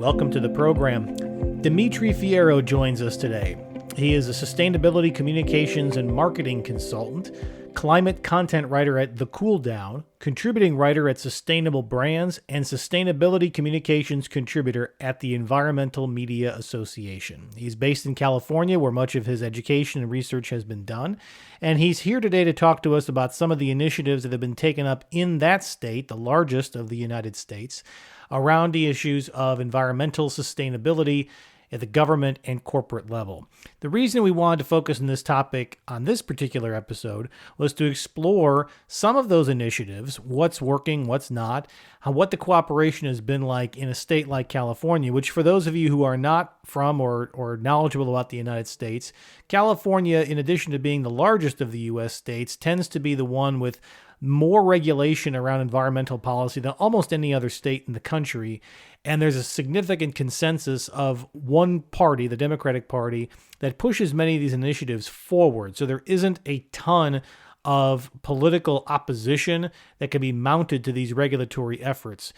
welcome to the program. Demitri Fierro joins us today. He is a sustainability communications and marketing consultant, climate content writer at The Cool Down, contributing writer at Sustainable Brands, and sustainability communications contributor at the Environmental Media Association. He's based in California, where much of his education and research has been done, and he's here today to talk to us about some of the initiatives that have been taken up in that state, the largest of the United States, around the issues of environmental sustainability at the government and corporate level. The reason we wanted to focus on this topic on this particular episode was to explore some of those initiatives, what's working, what's not, what the cooperation has been like in a state like California, which for those of you who are not from or knowledgeable about the United States, California, in addition to being the largest of the U.S. states, tends to be the one with more regulation around environmental policy than almost any other state in the country. And there's a significant consensus of one party, the Democratic Party, that pushes many of these initiatives forward. So there isn't a ton of political opposition that can be mounted to these regulatory efforts.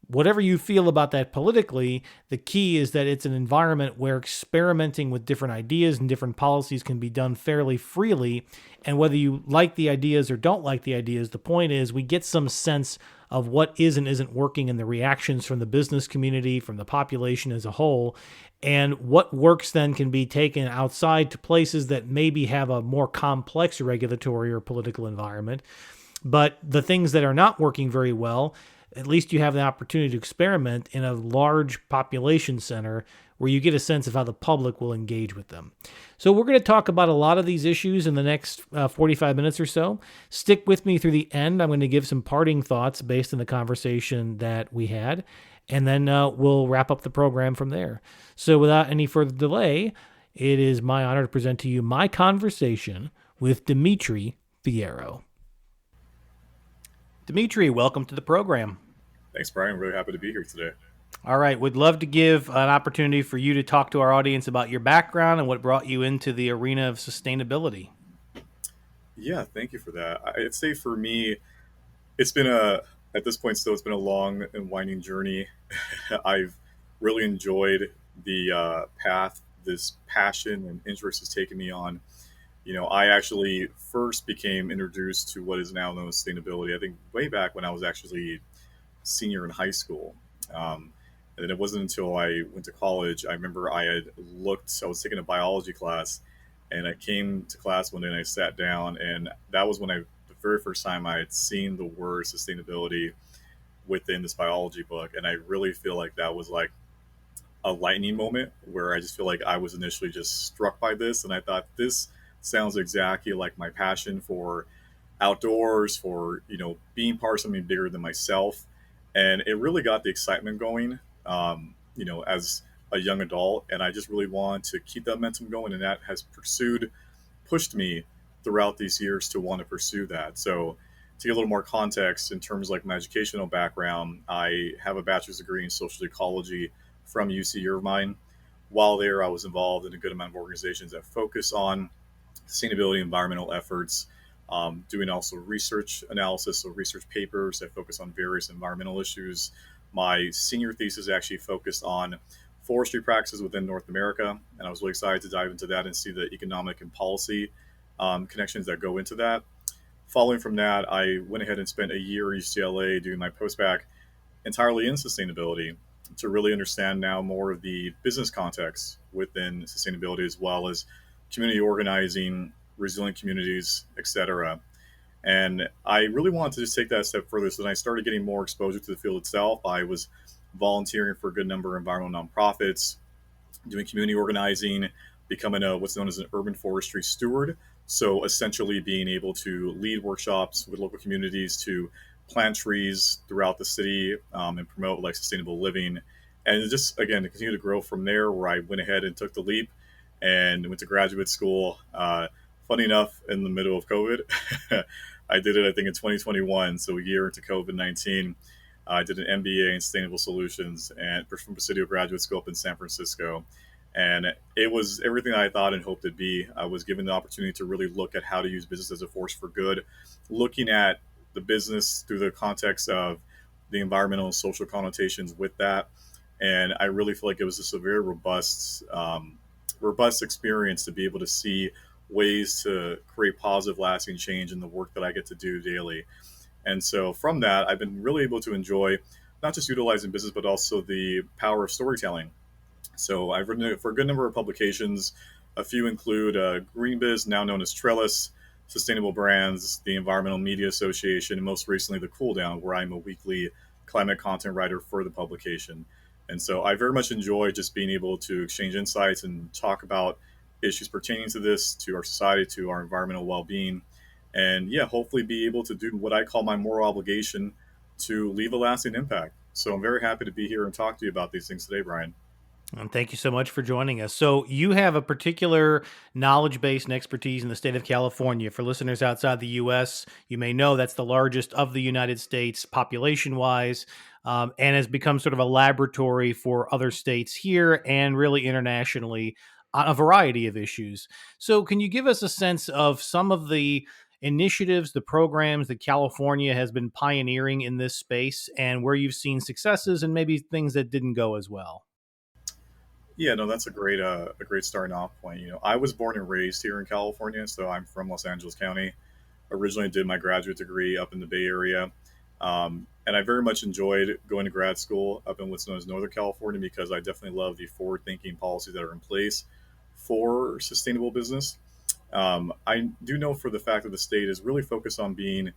Whatever you feel about that politically, the key is that it's an environment where experimenting with different ideas and different policies can be done fairly freely. And whether you like the ideas or don't like the ideas, the point is we get some sense of what is and isn't working in the reactions from the business community, from the population as a whole. And what works then can be taken outside to places that maybe have a more complex regulatory or political environment. But the things that are not working very well, at least you have the opportunity to experiment in a large population center where you get a sense of how the public will engage with them. So we're going to talk about a lot of these issues in the next 45 minutes or so. Stick with me through the end. I'm going to give some parting thoughts based on the conversation that we had, and then we'll wrap up the program from there. So without any further delay, it is my honor to present to you my conversation with Demitri Fierro. Demitri, welcome to the program. Thanks, Brian. I'm really happy to be here today. All right. Would love to give an opportunity for you to talk to our audience about your background and what brought you into the arena of sustainability. Yeah, thank you for that. I'd say for me, it's been at this point still, it's been a long and winding journey. I've really enjoyed the path this passion and interest has taken me on. You know, I actually first became introduced to what is now known as sustainability, I think way back when I was actually senior in high school. And then it wasn't until I went to college, I remember I was taking a biology class, and I came to class one day and I sat down, and that was when the very first time I had seen the word sustainability within this biology book. And I really feel like that was like a lightning moment where I just feel like I was initially just struck by this. And I thought, this sounds exactly like my passion for outdoors, for, being part of something bigger than myself. And it really got the excitement going, as a young adult. And I just really wanted to keep that momentum going. And that has pushed me throughout these years to want to pursue that. So to get a little more context in terms of like my educational background, I have a bachelor's degree in social ecology from UC Irvine. While there, I was involved in a good amount of organizations that focus on sustainability, environmental efforts, doing also research analysis, so research papers that focus on various environmental issues. My senior thesis actually focused on forestry practices within North America, and I was really excited to dive into that and see the economic and policy connections that go into that. Following from that, I went ahead and spent a year at UCLA doing my postbac entirely in sustainability to really understand now more of the business context within sustainability, as well as community organizing, resilient communities, etc. And I really wanted to just take that a step further. So then I started getting more exposure to the field itself. I was volunteering for a good number of environmental nonprofits, doing community organizing, becoming what's known as an urban forestry steward. So essentially being able to lead workshops with local communities to plant trees throughout the city and promote like sustainable living. And just, again, to continue to grow from there, where I went ahead and took the leap and went to graduate school. Funny enough, in the middle of COVID, I did it, I think, in 2021. So a year into COVID-19, I did an MBA in Sustainable Solutions and from Presidio Graduate School up in San Francisco. And it was everything I thought and hoped it'd be. I was given the opportunity to really look at how to use business as a force for good, looking at the business through the context of the environmental and social connotations with that, And I really feel like it was just a very robust experience to be able to see ways to create positive, lasting change in the work that I get to do daily. And so from that, I've been really able to enjoy not just utilizing business, but also the power of storytelling. So I've written it for a good number of publications. A few include GreenBiz, now known as Trellis, Sustainable Brands, the Environmental Media Association, and most recently the Cool Down, where I'm a weekly climate content writer for the publication. And so I very much enjoy just being able to exchange insights and talk about issues pertaining to this, to our society, to our environmental well-being, and yeah, hopefully be able to do what I call my moral obligation to leave a lasting impact. So I'm very happy to be here and talk to you about these things today, Brian. And thank you so much for joining us. So, you have a particular knowledge base and expertise in the state of California. For listeners outside the US, you may know that's the largest of the United States population wise, and has become sort of a laboratory for other states here and really internationally on a variety of issues. So, can you give us a sense of some of the initiatives, the programs that California has been pioneering in this space and where you've seen successes and maybe things that didn't go as well? Yeah, no, that's a great starting off point. I was born and raised here in California, so I'm from Los Angeles County. Originally, did my graduate degree up in the Bay Area, and I very much enjoyed going to grad school up in what's known as Northern California because I definitely love the forward-thinking policies that are in place for sustainable business. I do know for the fact that the state is really focused on being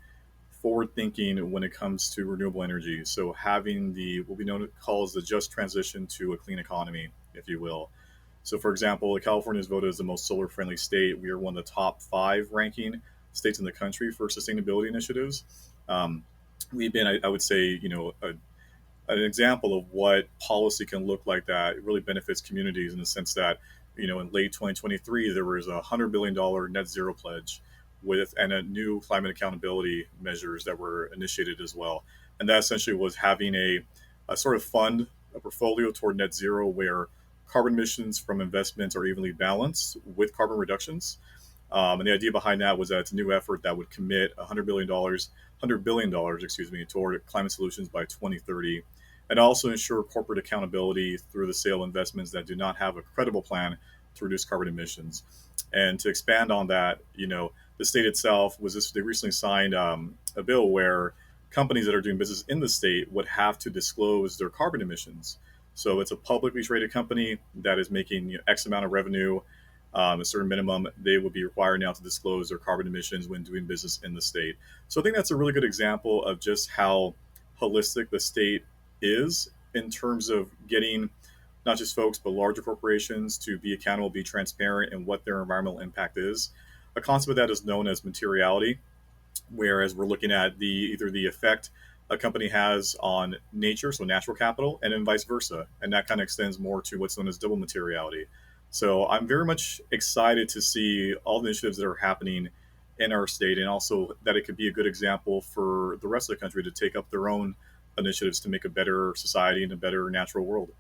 forward thinking when it comes to renewable energy. So having the what we know calls the just transition to a clean economy, if you will. So, for example, California is voted as the most solar friendly state. We are one of the top five ranking states in the country for sustainability initiatives. Um, we've been, I would say, an example of what policy can look like that it really benefits communities in the sense that in late 2023 there was $100 billion net zero pledge with and a new climate accountability measures that were initiated as well, and that essentially was having a sort of fund, a portfolio toward net zero where carbon emissions from investments are evenly balanced with carbon reductions. And the idea behind that was that it's a new effort that would commit $100 billion, excuse me, toward climate solutions by 2030, and also ensure corporate accountability through the sale of investments that do not have a credible plan to reduce carbon emissions. And to expand on that, the state itself was this. They recently signed a bill where companies that are doing business in the state would have to disclose their carbon emissions. So it's a publicly traded company that is making X amount of revenue, a certain minimum, they would be required now to disclose their carbon emissions when doing business in the state. So I think that's a really good example of just how holistic the state is in terms of getting not just folks, but larger corporations to be accountable, be transparent in what their environmental impact is. A concept of that is known as materiality, whereas we're looking at either the effect a company has on nature, so natural capital, and then vice versa. And that kind of extends more to what's known as double materiality. So I'm very much excited to see all the initiatives that are happening in our state, and also that it could be a good example for the rest of the country to take up their own initiatives to make a better society and a better natural world.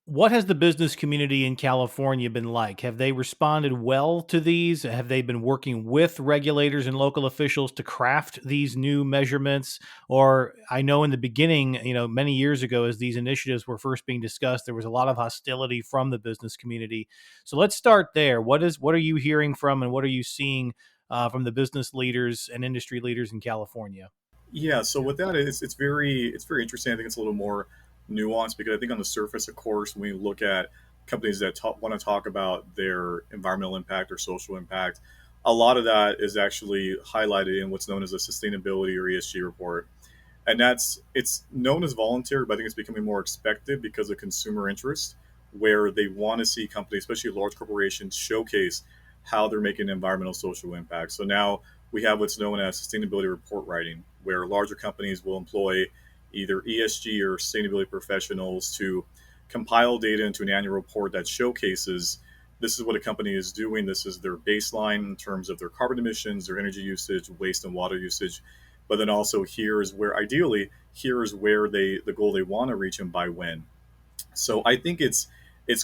What has the business community in California been like? Have they responded well to these? Have they been working with regulators and local officials to craft these new measurements? Or I know in the beginning, many years ago, as these initiatives were first being discussed, there was a lot of hostility from the business community. So let's start there. What are you hearing from, and what are you seeing from the business leaders and industry leaders in California? Yeah, so with that, it's very interesting. I think it's a little more nuanced because I think on the surface, of course, when we look at companies that want to talk about their environmental impact or social impact, a lot of that is actually highlighted in what's known as a sustainability or ESG report. And it's known as voluntary, but I think it's becoming more expected because of consumer interest, where they want to see companies, especially large corporations, showcase how they're making environmental social impact. So now we have what's known as sustainability report writing, where larger companies will employ either ESG or sustainability professionals to compile data into an annual report that showcases this is what a company is doing. This is their baseline in terms of their carbon emissions, their energy usage, waste and water usage. But then also here is where the goal they want to reach and by when. So I think it's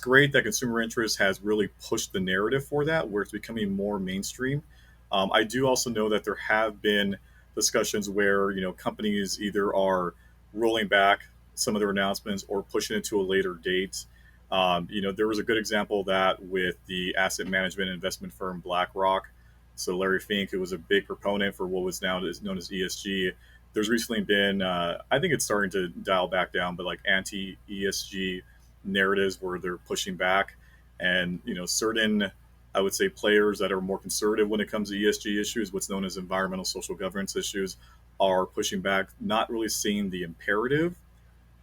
great that consumer interest has really pushed the narrative for that, where it's becoming more mainstream. I do also know that there have been discussions where companies either are rolling back some of their announcements or pushing it to a later date. There was a good example of that with the asset management investment firm BlackRock. So Larry Fink, who was a big proponent for what was now known as ESG, there's recently been, I think it's starting to dial back down, but like anti ESG narratives where they're pushing back, and certain, I would say, players that are more conservative when it comes to ESG issues, what's known as environmental social governance issues, are pushing back, not really seeing the imperative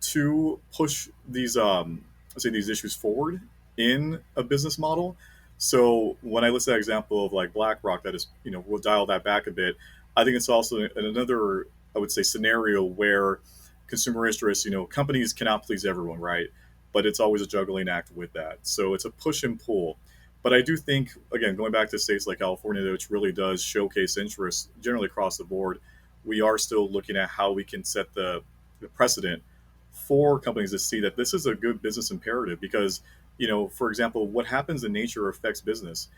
to push these let's say these issues forward in a business model. So when I list that example of like BlackRock, that is, we'll dial that back a bit. I think it's also another, I would say, scenario where consumer interests, companies cannot please everyone, right? But it's always a juggling act with that. So it's a push and pull. But I do think, again, going back to states like California, which really does showcase interests generally across the board, we are still looking at how we can set the precedent for companies to see that this is a good business imperative. Because, for example, what happens in nature affects business.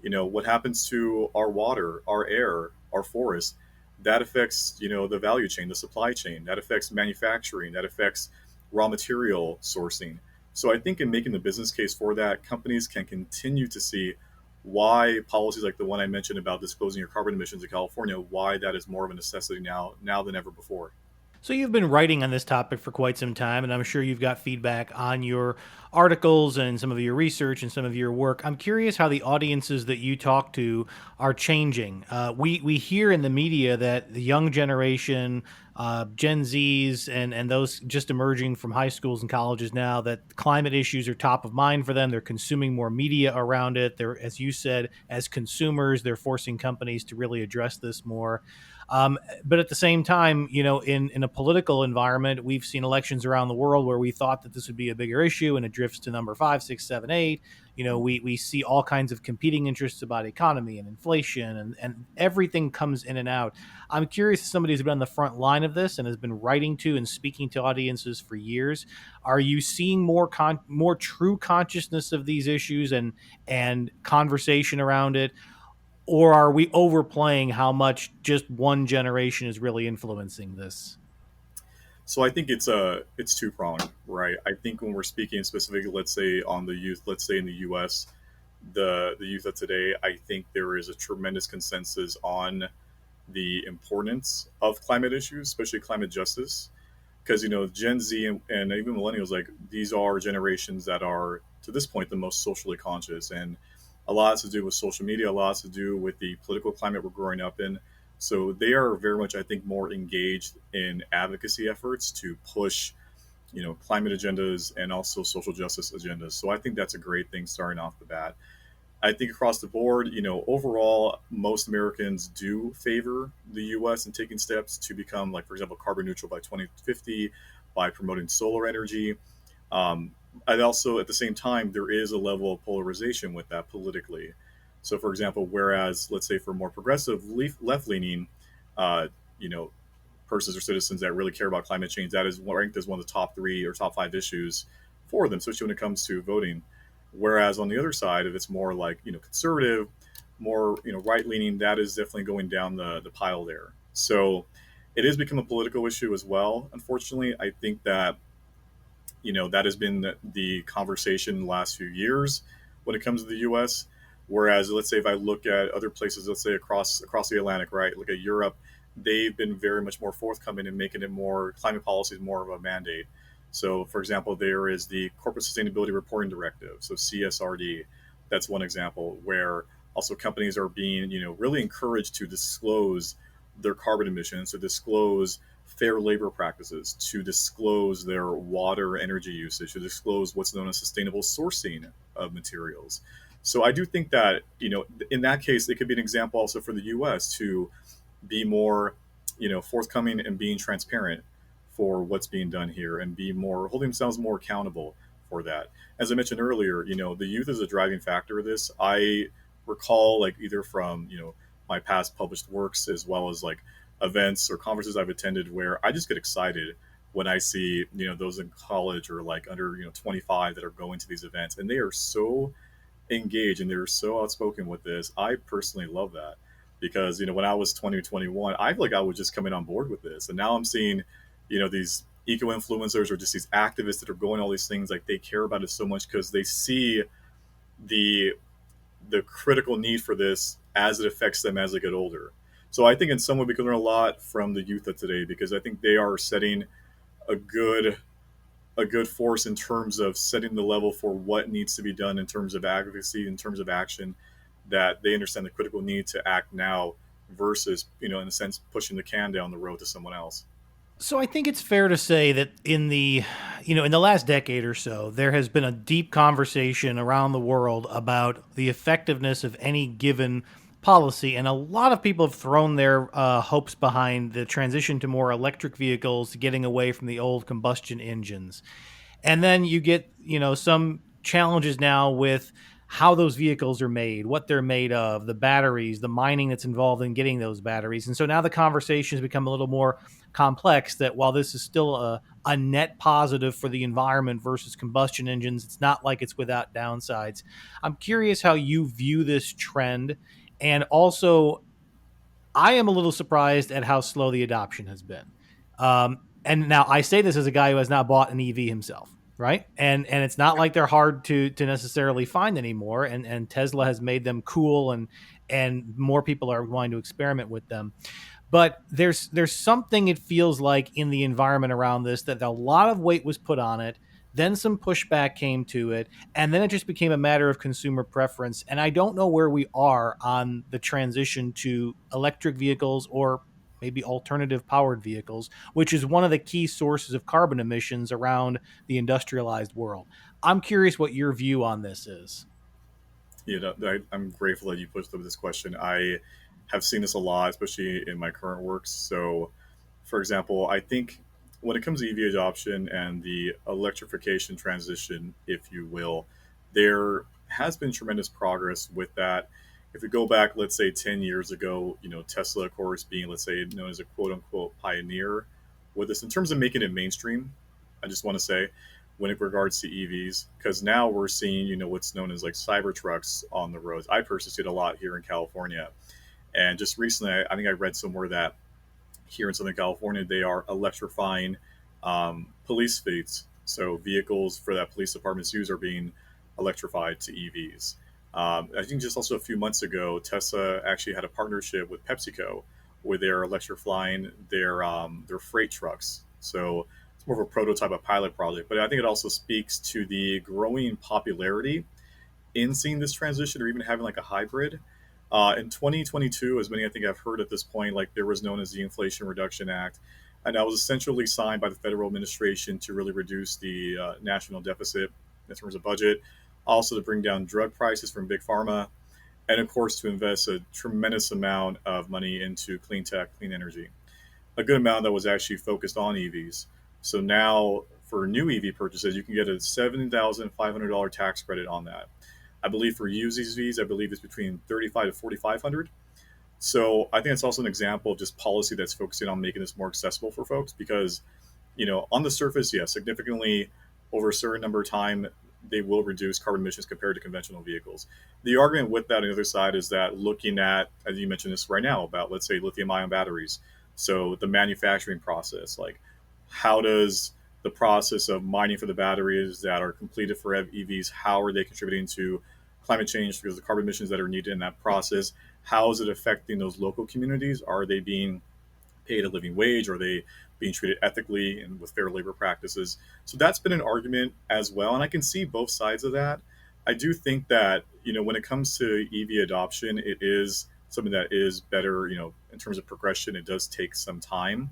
What happens to our water, our air, our forest, that affects, the value chain, the supply chain, that affects manufacturing, that affects raw material sourcing. So I think in making the business case for that, companies can continue to see why policies like the one I mentioned about disclosing your carbon emissions in California, why that is more of a necessity now than ever before. So you've been writing on this topic for quite some time, and I'm sure you've got feedback on your articles and some of your research and some of your work. I'm curious how the audiences that you talk to are changing. We hear in the media that the young generation, Gen Zs, and those just emerging from high schools and colleges now, that climate issues are top of mind for them. They're consuming more media around it. They're, as you said, as consumers, they're forcing companies to really address this more. But at the same time, in a political environment, we've seen elections around the world where we thought that this would be a bigger issue, and it drifts to number 5, 6, 7, 8. We see all kinds of competing interests about economy and inflation, and everything comes in and out. I'm curious, as somebody who's been on the front line of this and has been writing to and speaking to audiences for years, are you seeing more true consciousness of these issues and conversation around it? Or are we overplaying how much just one generation is really influencing this? So I think it's two pronged, right? I think when we're speaking specifically, let's say on the youth, let's say in the U.S., the youth of today, I think there is a tremendous consensus on the importance of climate issues, especially climate justice, because Gen Z and even millennials, like, these are generations that are to this point the most socially conscious, and a lot to do with social media, a lot to do with the political climate we're growing up in. So they are very much, I think, more engaged in advocacy efforts to push climate agendas and also social justice agendas. So I think that's a great thing starting off the bat. I think across the board, overall, most Americans do favor the U.S. in taking steps to become, like, for example, carbon neutral by 2050 by promoting solar energy. And also, at the same time, there is a level of polarization with that politically. So, for example, whereas, let's say, for more progressive, left-leaning, uh, you know, persons or citizens that really care about climate change, that is ranked as one of the top 3 or top 5 issues for them, especially when it comes to voting. Whereas on the other side, if it's more like conservative, more right leaning, that is definitely going down the pile there. So it has become a political issue as well. Unfortunately, I think that that has been the conversation in the last few years when it comes to the U.S. Whereas, let's say if I look at other places, let's say across the Atlantic, right? Look at Europe, they've been very much more forthcoming in making it more climate policy is more of a mandate. So, for example, there is the Corporate Sustainability Reporting Directive, so CSRD. That's one example where also companies are being really encouraged to disclose their carbon emissions, to disclose fair labor practices, to disclose their water energy usage, to disclose what's known as sustainable sourcing of materials. So I do think that, in that case, it could be an example also for the US to be more, forthcoming and being transparent for what's being done here and be more holding themselves more accountable for that. As I mentioned earlier, the youth is a driving factor of this. I recall, like, either from, my past published works as well as like events or conferences I've attended where I just get excited when I see, those in college or like under, 25 that are going to these events, and they are so engaged and they're so outspoken with this. I personally love that because, when I was 20, 21, I feel like I was just coming on board with this. And now I'm seeing, these eco influencers or just these activists that are going all these things, like they care about it so much because they see the the critical need for this as it affects them as they get older. So I think in some way we can learn a lot from the youth of today, because I think they are setting a good a good force in terms of setting the level for what needs to be done in terms of advocacy, in terms of action, that they understand the critical need to act now versus, in a sense, pushing the can down the road to someone else. So I think it's fair to say that in the last decade or so, there has been a deep conversation around the world about the effectiveness of any given policy, and a lot of people have thrown their hopes behind the transition to more electric vehicles, getting away from the old combustion engines. And then you get, some challenges now with how those vehicles are made, what they're made of, the batteries, the mining that's involved in getting those batteries. And so now the conversation has become a little more complex, that while this is still a net positive for the environment versus combustion engines, it's not like it's without downsides. I'm curious how you view this trend. And also, I am a little surprised at how slow the adoption has been. And now I say this as a guy who has not bought an EV himself, right? And it's not like they're hard to necessarily find anymore. And Tesla has made them cool, and more people are wanting to experiment with them. But there's something, it feels like, in the environment around this, that a lot of weight was put on it, then some pushback came to it, and then it just became a matter of consumer preference. And I don't know where we are on the transition to electric vehicles, or maybe alternative powered vehicles, which is one of the key sources of carbon emissions around the industrialized world. I'm curious what your view on this is. I'm grateful that you pushed up this question. I have seen this a lot, especially in my current works. So, for example, I think when it comes to EV adoption and the electrification transition, if you will, there has been tremendous progress with that. If we go back, let's say 10 years ago, Tesla, of course, being, let's say, known as a quote unquote pioneer with this in terms of making it mainstream, I just want to say, when it regards to EVs, because now we're seeing, what's known as like cyber trucks on the roads. I personally see it a lot here in California. And just recently, I think I read somewhere that here in Southern California, they are electrifying police fleets. So vehicles for that police department's use are being electrified to EVs. I think just also a few months ago, Tesla actually had a partnership with PepsiCo where they're electrifying their freight trucks. So it's more of a prototype, a pilot project. But I think it also speaks to the growing popularity in seeing this transition, or even having like a hybrid. In 2022, as many I think I've heard at this point, like there was known as the Inflation Reduction Act, and that was essentially signed by the federal administration to really reduce the national deficit in terms of budget, also to bring down drug prices from big pharma, and of course to invest a tremendous amount of money into clean tech, clean energy. A good amount that was actually focused on EVs. So now for new EV purchases, you can get a $7,500 tax credit on that. I believe for used EVs, I believe it's between 35 to 4,500. So I think it's also an example of just policy that's focusing on making this more accessible for folks, because, on the surface, yes, significantly over a certain number of time, they will reduce carbon emissions compared to conventional vehicles. The argument with that on the other side is that looking at, as you mentioned this right now, about, let's say, lithium ion batteries. So the manufacturing process, like how does the process of mining for the batteries that are completed for EVs, how are they contributing to climate change because of the carbon emissions that are needed in that process? How is it affecting those local communities? Are they being paid a living wage? Are they being treated ethically and with fair labor practices? So that's been an argument as well. And I can see both sides of that. I do think that, when it comes to EV adoption, it is something that is better, in terms of progression. It does take some time.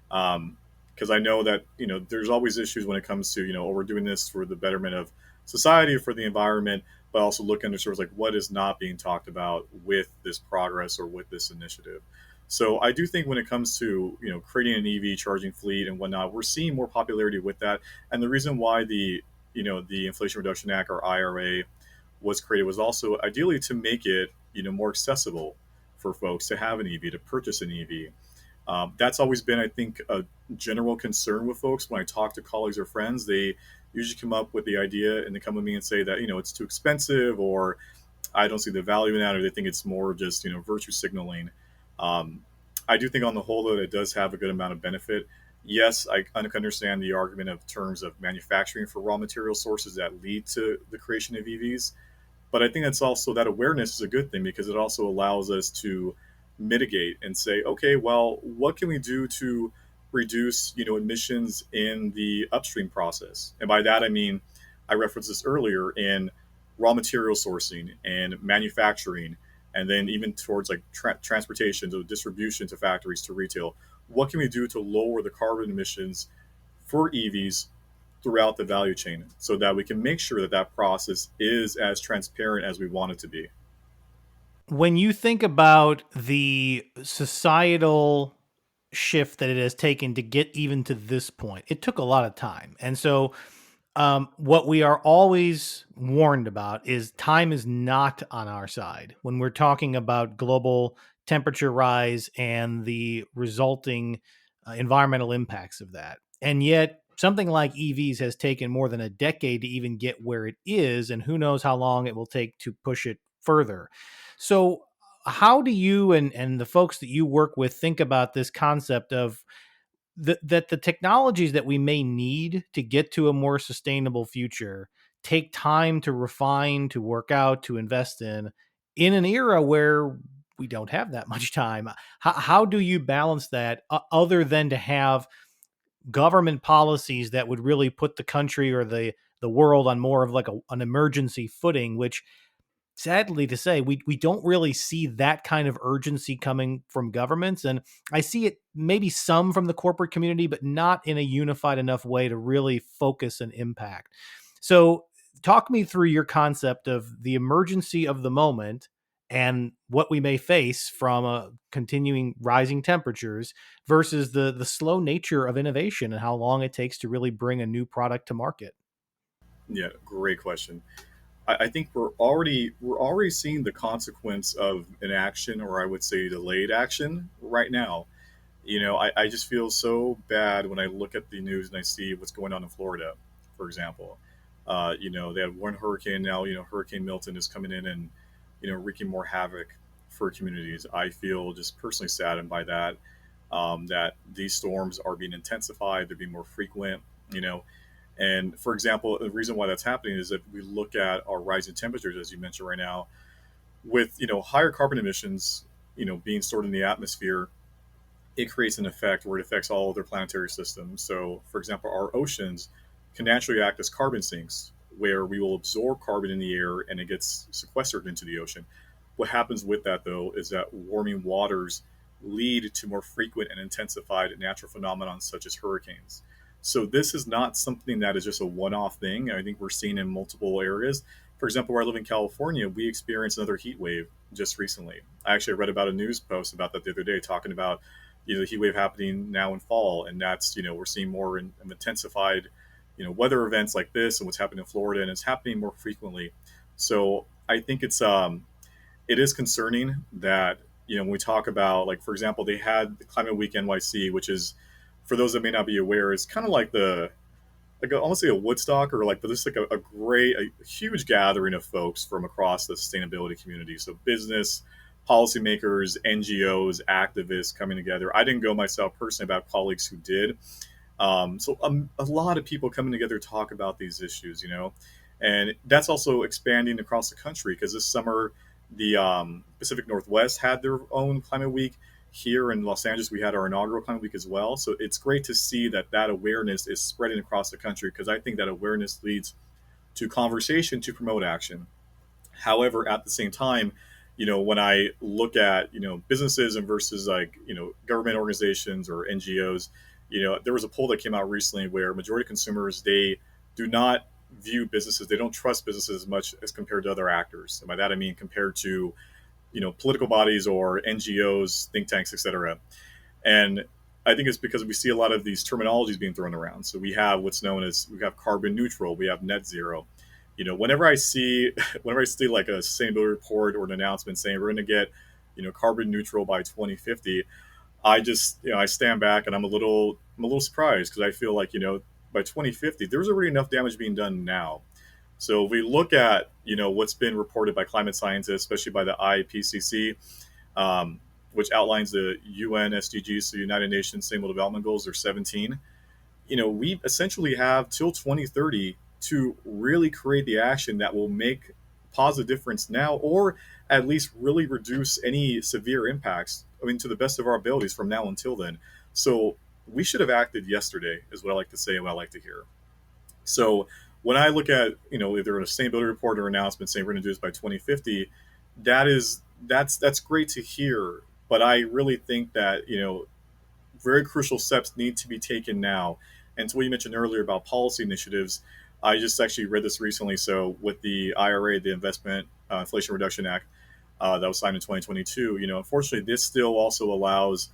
Because I know that, there's always issues when it comes to, oh, we're doing this for the betterment of society, for the environment, but also look under sort of like what is not being talked about with this progress or with this initiative. So I do think when it comes to, creating an EV charging fleet and whatnot, we're seeing more popularity with that. And the reason why the Inflation Reduction Act, or IRA, was created was also ideally to make it, more accessible for folks to have an EV, to purchase an EV. That's always been, I think, a general concern with folks. When I talk to colleagues or friends, they usually come up with the idea and they come to me and say that, it's too expensive, or I don't see the value in that, or they think it's more just, virtue signaling. I do think on the whole, though, it does have a good amount of benefit. yes, I can understand the argument of terms of manufacturing for raw material sources that lead to the creation of EVs. But I think that's also that awareness is a good thing because it also allows us to mitigate and say, okay, well, what can we do to reduce, emissions in the upstream process? And by that I mean, I referenced this earlier in raw material sourcing and manufacturing, and then even towards like transportation to distribution to factories to retail. What can we do to lower the carbon emissions for EVs throughout the value chain so that we can make sure that that process is as transparent as we want it to be? When you think about the societal shift that it has taken to get even to this point, it took a lot of time. And so, what we are always warned about is time is not on our side when we're talking about global temperature rise and the resulting environmental impacts of that. And yet, something like EVs has taken more than a decade to even get where it is, and who knows how long it will take to push it further. So, how do you and the folks that you work with think about this concept of that the technologies that we may need to get to a more sustainable future take time to refine, to work out, to invest in an era where we don't have that much time? How do you balance that other than to have government policies that would really put the country or the world on more of like an emergency footing, which sadly to say, we don't really see that kind of urgency coming from governments. And I see it maybe some from the corporate community, but not in a unified enough way to really focus and impact. So talk me through your concept of the emergency of the moment and what we may face from continuing rising temperatures versus the slow nature of innovation and how long it takes to really bring a new product to market. Yeah, great question. I think we're already seeing the consequence of inaction, or I would say delayed action, right now. I just feel so bad when I look at the news and I see what's going on in Florida, for example. They had one hurricane now. Hurricane Milton is coming in and wreaking more havoc for communities. I feel just personally saddened by that. That these storms are being intensified, they're being more frequent. You know, and for example, the reason why that's happening is that we look at our rising temperatures, as you mentioned right now, with higher carbon emissions, being stored in the atmosphere. It creates an effect where it affects all other planetary systems. So, for example, our oceans can naturally act as carbon sinks, where we will absorb carbon in the air and it gets sequestered into the ocean. What happens with that, though, is that warming waters lead to more frequent and intensified natural phenomena such as hurricanes. So this is not something that is just a one-off thing. I think we're seeing in multiple areas. For example, where I live in California, we experienced another heat wave just recently. I actually read about a news post about that the other day, talking about the heat wave happening now in fall, and that's we're seeing more intensified weather events like this and what's happening in Florida, and it's happening more frequently. So I think it is concerning that when we talk about, like, for example, they had the Climate Week NYC, which is, for those that may not be aware, is kind of like almost like a Woodstock, or like, but this like a huge gathering of folks from across the sustainability community. So business, policymakers, NGOs, activists coming together. I didn't go myself personally, but I have colleagues who did. A lot of people coming together to talk about these issues, and that's also expanding across the country because this summer the Pacific Northwest had their own Climate Week. Here in Los Angeles, we had our inaugural Climate Week as well. So it's great to see that awareness is spreading across the country, because I think that awareness leads to conversation to promote action. However, at the same time, when I look at businesses and versus, like, government organizations or NGOs, there was a poll that came out recently where majority of consumers, they do not view businesses, they don't trust businesses as much as compared to other actors. And by that I mean compared to political bodies or NGOs, think tanks, etc. And I think it's because we see a lot of these terminologies being thrown around. So we have carbon neutral, we have net zero. Whenever I see whenever I see like a sustainability report or an announcement saying we're going to get carbon neutral by 2050, I just I stand back and I'm a little surprised, because I feel like by 2050 there's already enough damage being done now. So if we look at what's been reported by climate scientists, especially by the IPCC, which outlines the UN SDGs, so United Nations Sustainable Development Goals. There's 17. We essentially have till 2030 to really create the action that will make positive difference now, or at least really reduce any severe impacts. I mean, to the best of our abilities from now until then. So we should have acted yesterday, is what I like to say and what I like to hear. So when I look at either a sustainability report or announcement saying we're going to do this by 2050, that's great to hear. But I really think that very crucial steps need to be taken now. And to what you mentioned earlier about policy initiatives, I just actually read this recently. So with the IRA, the Investment Inflation Reduction Act, that was signed in 2022, unfortunately, this still also allows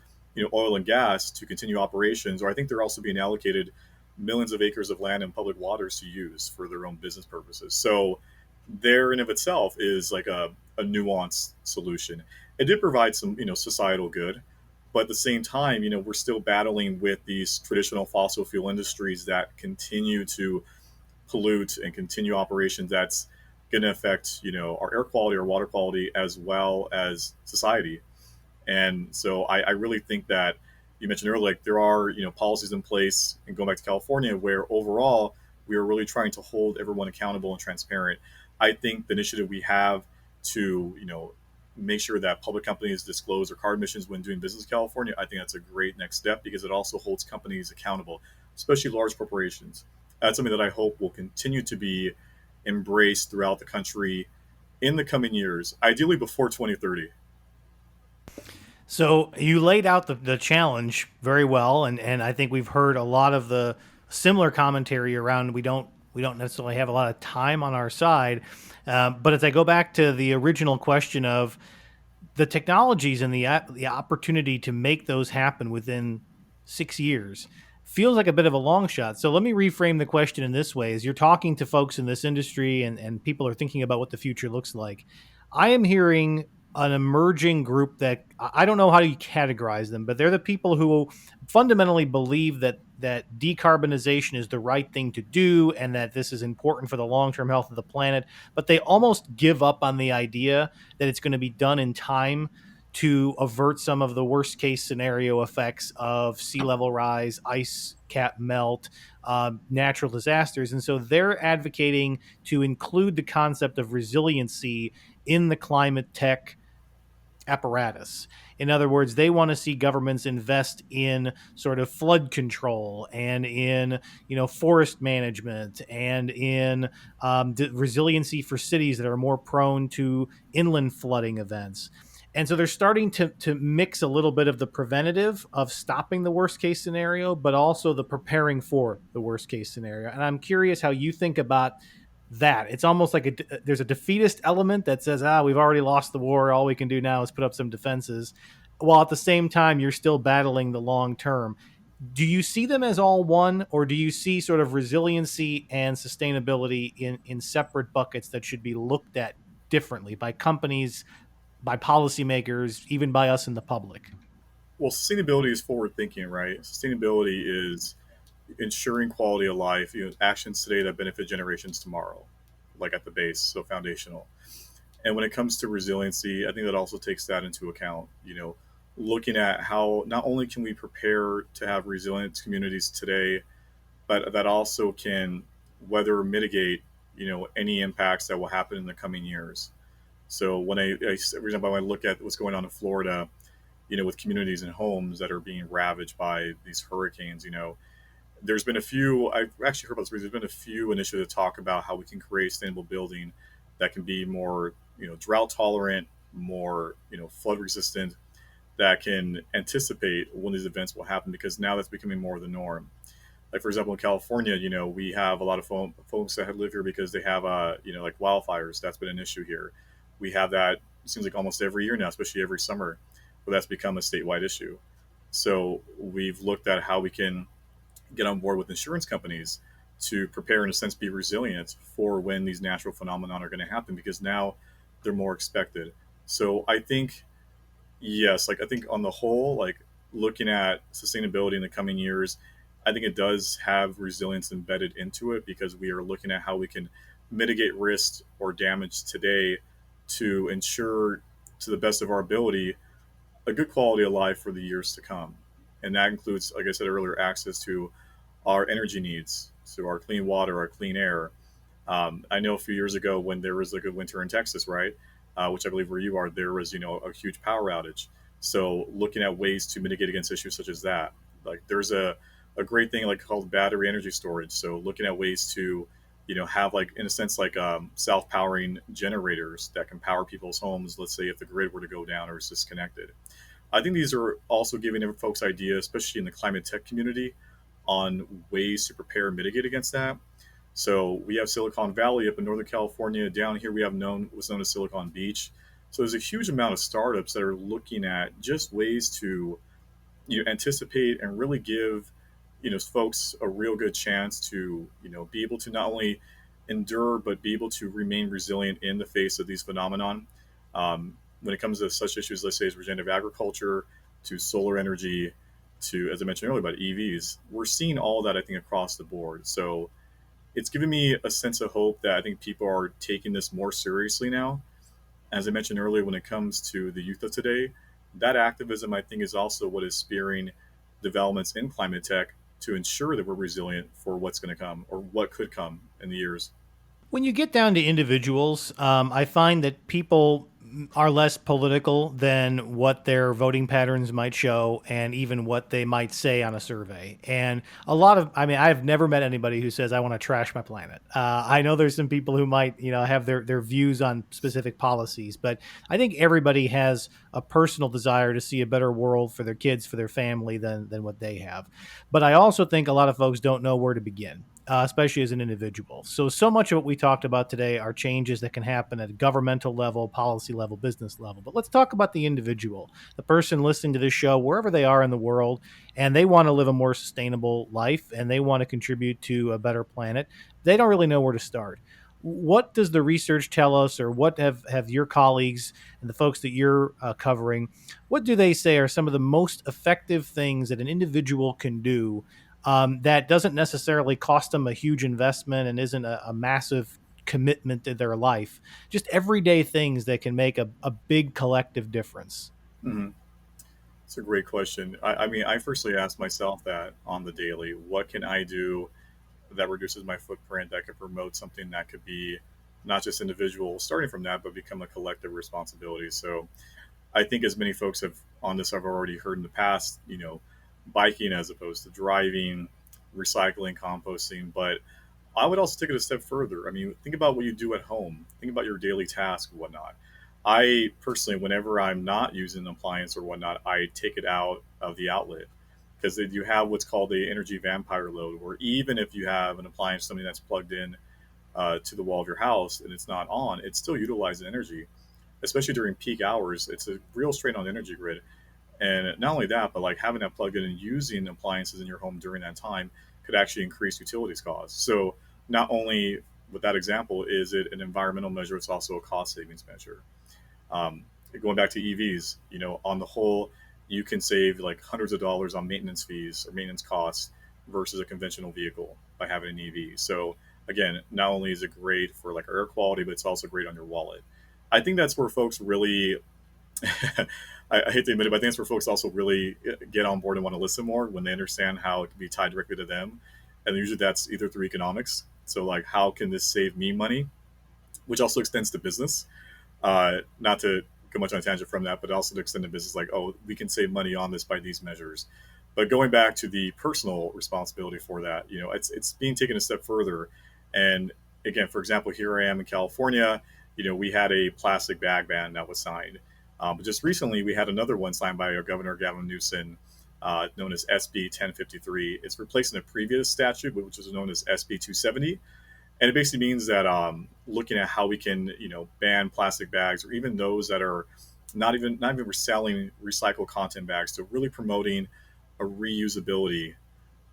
oil and gas to continue operations, or I think they're also being allocated millions of acres of land and public waters to use for their own business purposes. So there in of itself is like a nuanced solution. It did provide some societal good, but at the same time, we're still battling with these traditional fossil fuel industries that continue to pollute and continue operations that's going to affect our air quality, our water quality, as well as society. And so I really think that you mentioned earlier, like there are policies in place, and going back to California, where overall we are really trying to hold everyone accountable and transparent. I think the initiative we have to make sure that public companies disclose their carbon emissions when doing business in California, I think that's a great next step because it also holds companies accountable, especially large corporations. That's something that I hope will continue to be embraced throughout the country in the coming years, ideally before 2030. So you laid out the challenge very well, and I think we've heard a lot of the similar commentary around we don't necessarily have a lot of time on our side. But as I go back to the original question of the technologies and the opportunity to make those happen within 6 years feels like a bit of a long shot. So let me reframe the question in this way: as you're talking to folks in this industry and people are thinking about what the future looks like, I am hearing an emerging group that I don't know how you categorize them, but they're the people who fundamentally believe that decarbonization is the right thing to do and that this is important for the long-term health of the planet, but they almost give up on the idea that it's going to be done in time to avert some of the worst case scenario effects of sea level rise, ice cap melt, natural disasters. And so they're advocating to include the concept of resiliency in the climate tech apparatus. In other words, they want to see governments invest in sort of flood control and in forest management and in resiliency for cities that are more prone to inland flooding events. And so they're starting to mix a little bit of the preventative of stopping the worst case scenario, but also the preparing for the worst case scenario. And I'm curious how you think about that. It's almost like there's a defeatist element that says, we've already lost the war. All we can do now is put up some defenses. While at the same time, you're still battling the long term. Do you see them as all one, or do you see sort of resiliency and sustainability in separate buckets that should be looked at differently by companies, by policymakers, even by us in the public? Well, sustainability is forward thinking, right? Sustainability is ensuring quality of life, actions today that benefit generations tomorrow, like at the base, so foundational. And when it comes to resiliency, I think that also takes that into account. Looking at how not only can we prepare to have resilient communities today, but that also can weather or mitigate, any impacts that will happen in the coming years. So for example, when I look at what's going on in Florida, with communities and homes that are being ravaged by these hurricanes, there's been a few, I've actually heard about this, there's been a few initiatives that talk about how we can create sustainable building that can be more, drought tolerant, more, flood resistant, that can anticipate when these events will happen, because now that's becoming more of the norm. Like, for example, in California, we have a lot of folks that live here because they have, like wildfires. That's been an issue here. We have that, it seems like almost every year now, especially every summer, where that's become a statewide issue. So we've looked at how we can get on board with insurance companies to prepare, in a sense, be resilient for when these natural phenomena are going to happen, because now they're more expected. So I think, yes, like I think on the whole, like looking at sustainability in the coming years, I think it does have resilience embedded into it, because we are looking at how we can mitigate risk or damage today to ensure, to the best of our ability, a good quality of life for the years to come. And that includes, like I said earlier, access to our energy needs, so our clean water, our clean air. I know a few years ago when there was a good winter in Texas, right, which I believe where you are, there was a huge power outage. So looking at ways to mitigate against issues such as that, like there's a great thing like called battery energy storage. So looking at ways to have like in a sense like self powering generators that can power people's homes. Let's say if the grid were to go down or is disconnected. I think these are also giving folks ideas, especially in the climate tech community, on ways to prepare and mitigate against that. So we have Silicon Valley up in Northern California. Down here, we have what's known as Silicon Beach. So there's a huge amount of startups that are looking at just ways to anticipate and really give folks a real good chance to be able to not only endure but be able to remain resilient in the face of these phenomenon. When it comes to such issues, let's say as regenerative agriculture, to solar energy, to as I mentioned earlier about EVs, we're seeing all that I think across the board. So it's given me a sense of hope that I think people are taking this more seriously now. As I mentioned earlier, when it comes to the youth of today, that activism I think is also what is spearing developments in climate tech to ensure that we're resilient for what's going to come or what could come in the years. When you get down to individuals, I find that people are less political than what their voting patterns might show and even what they might say on a survey. And I mean, I've never met anybody who says, I want to trash my planet. I know there's some people who might, have their views on specific policies, but I think everybody has a personal desire to see a better world for their kids, for their family than what they have. But I also think a lot of folks don't know where to begin. Especially as an individual. So much of what we talked about today are changes that can happen at a governmental level, policy level, business level. But let's talk about the individual, the person listening to this show, wherever they are in the world, and they want to live a more sustainable life and they want to contribute to a better planet. They don't really know where to start. What does the research tell us, or what have your colleagues and the folks that you're covering, what do they say are some of the most effective things that an individual can do that doesn't necessarily cost them a huge investment and isn't a massive commitment to their life? Just everyday things that can make a big collective difference. Mm-hmm. It's a great question. I mean, I firstly ask myself that on the daily: what can I do that reduces my footprint, that could promote something that could be not just individual, starting from that, but become a collective responsibility. So I think as many folks have on this I've already heard in the past, biking as opposed to driving, recycling, composting. But I would also take it a step further. I mean, think about what you do at home. Think about your daily tasks and whatnot. I personally, whenever I'm not using an appliance or whatnot, I take it out of the outlet because you have what's called the energy vampire load, where even if you have an appliance, something that's plugged in to the wall of your house and it's not on, it still utilizes energy, especially during peak hours. It's a real strain on the energy grid. And not only that, but like having that plugged in and using appliances in your home during that time could actually increase utilities costs. So not only with that example is it an environmental measure, it's also a cost savings measure. Um, Going back to EVs, on the whole, you can save like hundreds of dollars on maintenance fees or maintenance costs versus a conventional vehicle by having an EV. So again, not only is it great for like air quality, but it's also great on your wallet. I think that's where folks really I hate to admit it, but I think that's where folks also really get on board and want to listen more when they understand how it can be tied directly to them. And usually that's either through economics. So, like, how can this save me money? Which also extends to business. Not to go much on a tangent from that, but also to extend to business, like, oh, we can save money on this by these measures. But going back to the personal responsibility for that, it's being taken a step further. And again, for example, here I am in California. We had a plastic bag ban that was signed. But just recently, we had another one signed by our Governor Gavin Newsom, known as SB 1053. It's replacing a previous statute, which was known as SB 270, and it basically means that looking at how we can, ban plastic bags, or even those that are not even selling recycled content bags, to really promoting a reusability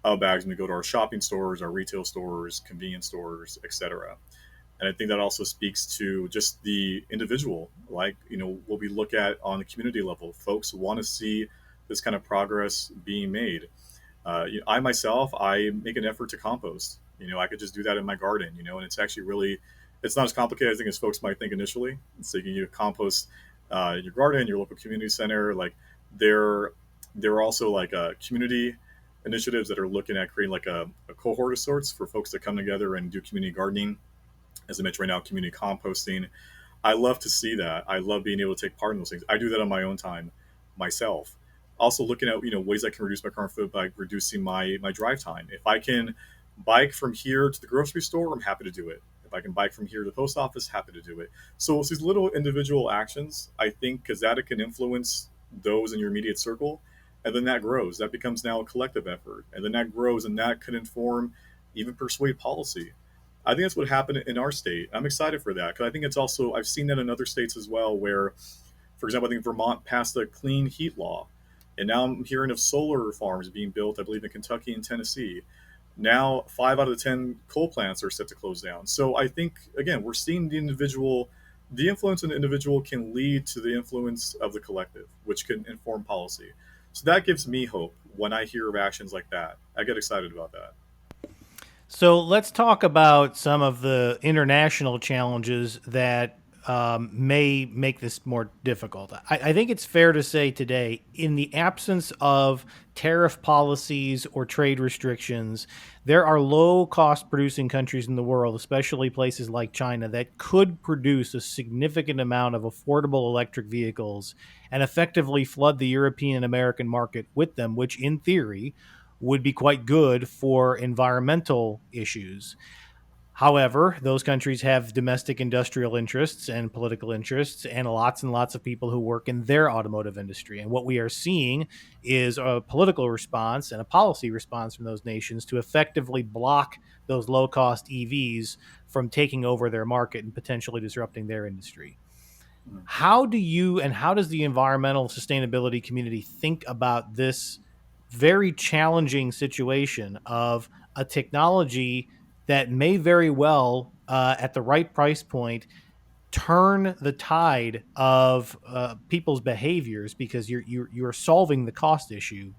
of bags when we go to our shopping stores, our retail stores, convenience stores, etc. And I think that also speaks to just the individual, like, what we look at on the community level. Folks want to see this kind of progress being made. I myself, I make an effort to compost. I could just do that in my garden, and it's actually really, it's not as complicated, I think, as folks might think initially. So you can compost in your garden, your local community center, like, There, there are also like community initiatives that are looking at creating like a cohort of sorts for folks to come together and do community gardening. As I mentioned right now, community composting. I love to see that. I love being able to take part in those things. I do that on my own time myself. Also looking at ways I can reduce my carbon footprint by reducing my drive time. If I can bike from here to the grocery store, I'm happy to do it. If I can bike from here to the post office, happy to do it. So it's these little individual actions, I think, because that it can influence those in your immediate circle, and then that grows. That becomes now a collective effort, and then that grows, and that could inform, even persuade policy. I think that's what happened in our state. I'm excited for that because I think it's also I've seen that in other states as well. Where, for example, I think Vermont passed the clean heat law, and now I'm hearing of solar farms being built. I believe in Kentucky and Tennessee. Now, 5 out of the 10 coal plants are set to close down. So I think again we're seeing the influence of the individual can lead to the influence of the collective, which can inform policy. So that gives me hope when I hear of actions like that. I get excited about that. So let's talk about some of the international challenges that may make this more difficult. I think it's fair to say today, in the absence of tariff policies or trade restrictions, there are low cost producing countries in the world, especially places like China, that could produce a significant amount of affordable electric vehicles and effectively flood the European and American market with them, which in theory would be quite good for environmental issues. However, those countries have domestic industrial interests and political interests, and lots of people who work in their automotive industry. And what we are seeing is a political response and a policy response from those nations to effectively block those low cost EVs from taking over their market and potentially disrupting their industry. Mm. How do you and how does the environmental sustainability community think about this very challenging situation of a technology that may very well, at the right price point, turn the tide of people's behaviors because you're solving the cost issue,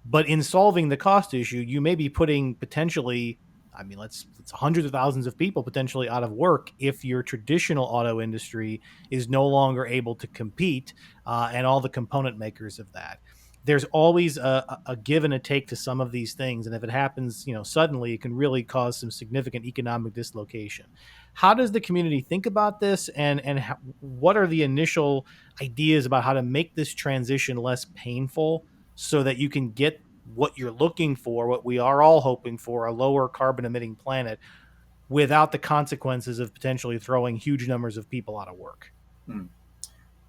but in solving the cost issue, you may be putting potentially, I mean, let's hundreds of thousands of people potentially out of work if your traditional auto industry is no longer able to compete, and all the component makers of that. There's always a give and a take to some of these things, and if it happens, suddenly, it can really cause some significant economic dislocation. How does the community think about this, and what are the initial ideas about how to make this transition less painful so that you can get what you're looking for, what we are all hoping for, a lower carbon emitting planet, without the consequences of potentially throwing huge numbers of people out of work? Mm.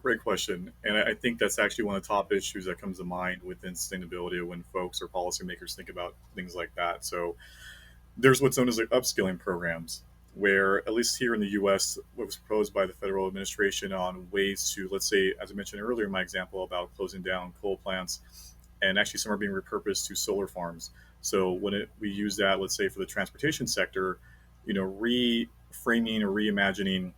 Great question. And I think that's actually one of the top issues that comes to mind within sustainability when folks or policymakers think about things like that. So there's what's known as like upskilling programs, where at least here in the US, what was proposed by the federal administration on ways to, let's say, as I mentioned earlier in my example about closing down coal plants, and actually some are being repurposed to solar farms. So we use that, let's say, for the transportation sector, reframing or reimagining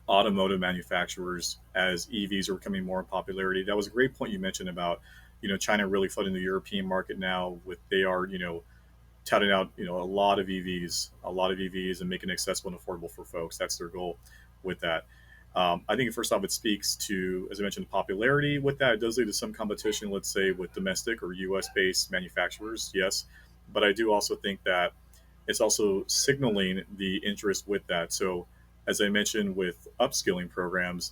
automotive manufacturers as EVs are becoming more in popularity. That was a great point you mentioned about, China really flooding the European market now with they are, touting out, a lot of EVs and making it accessible and affordable for folks. That's their goal with that. I think first off, it speaks to, as I mentioned, the popularity with that. It does lead to some competition, let's say, with domestic or US based manufacturers, yes. But I do also think that it's also signaling the interest with that. So, as I mentioned, with upskilling programs,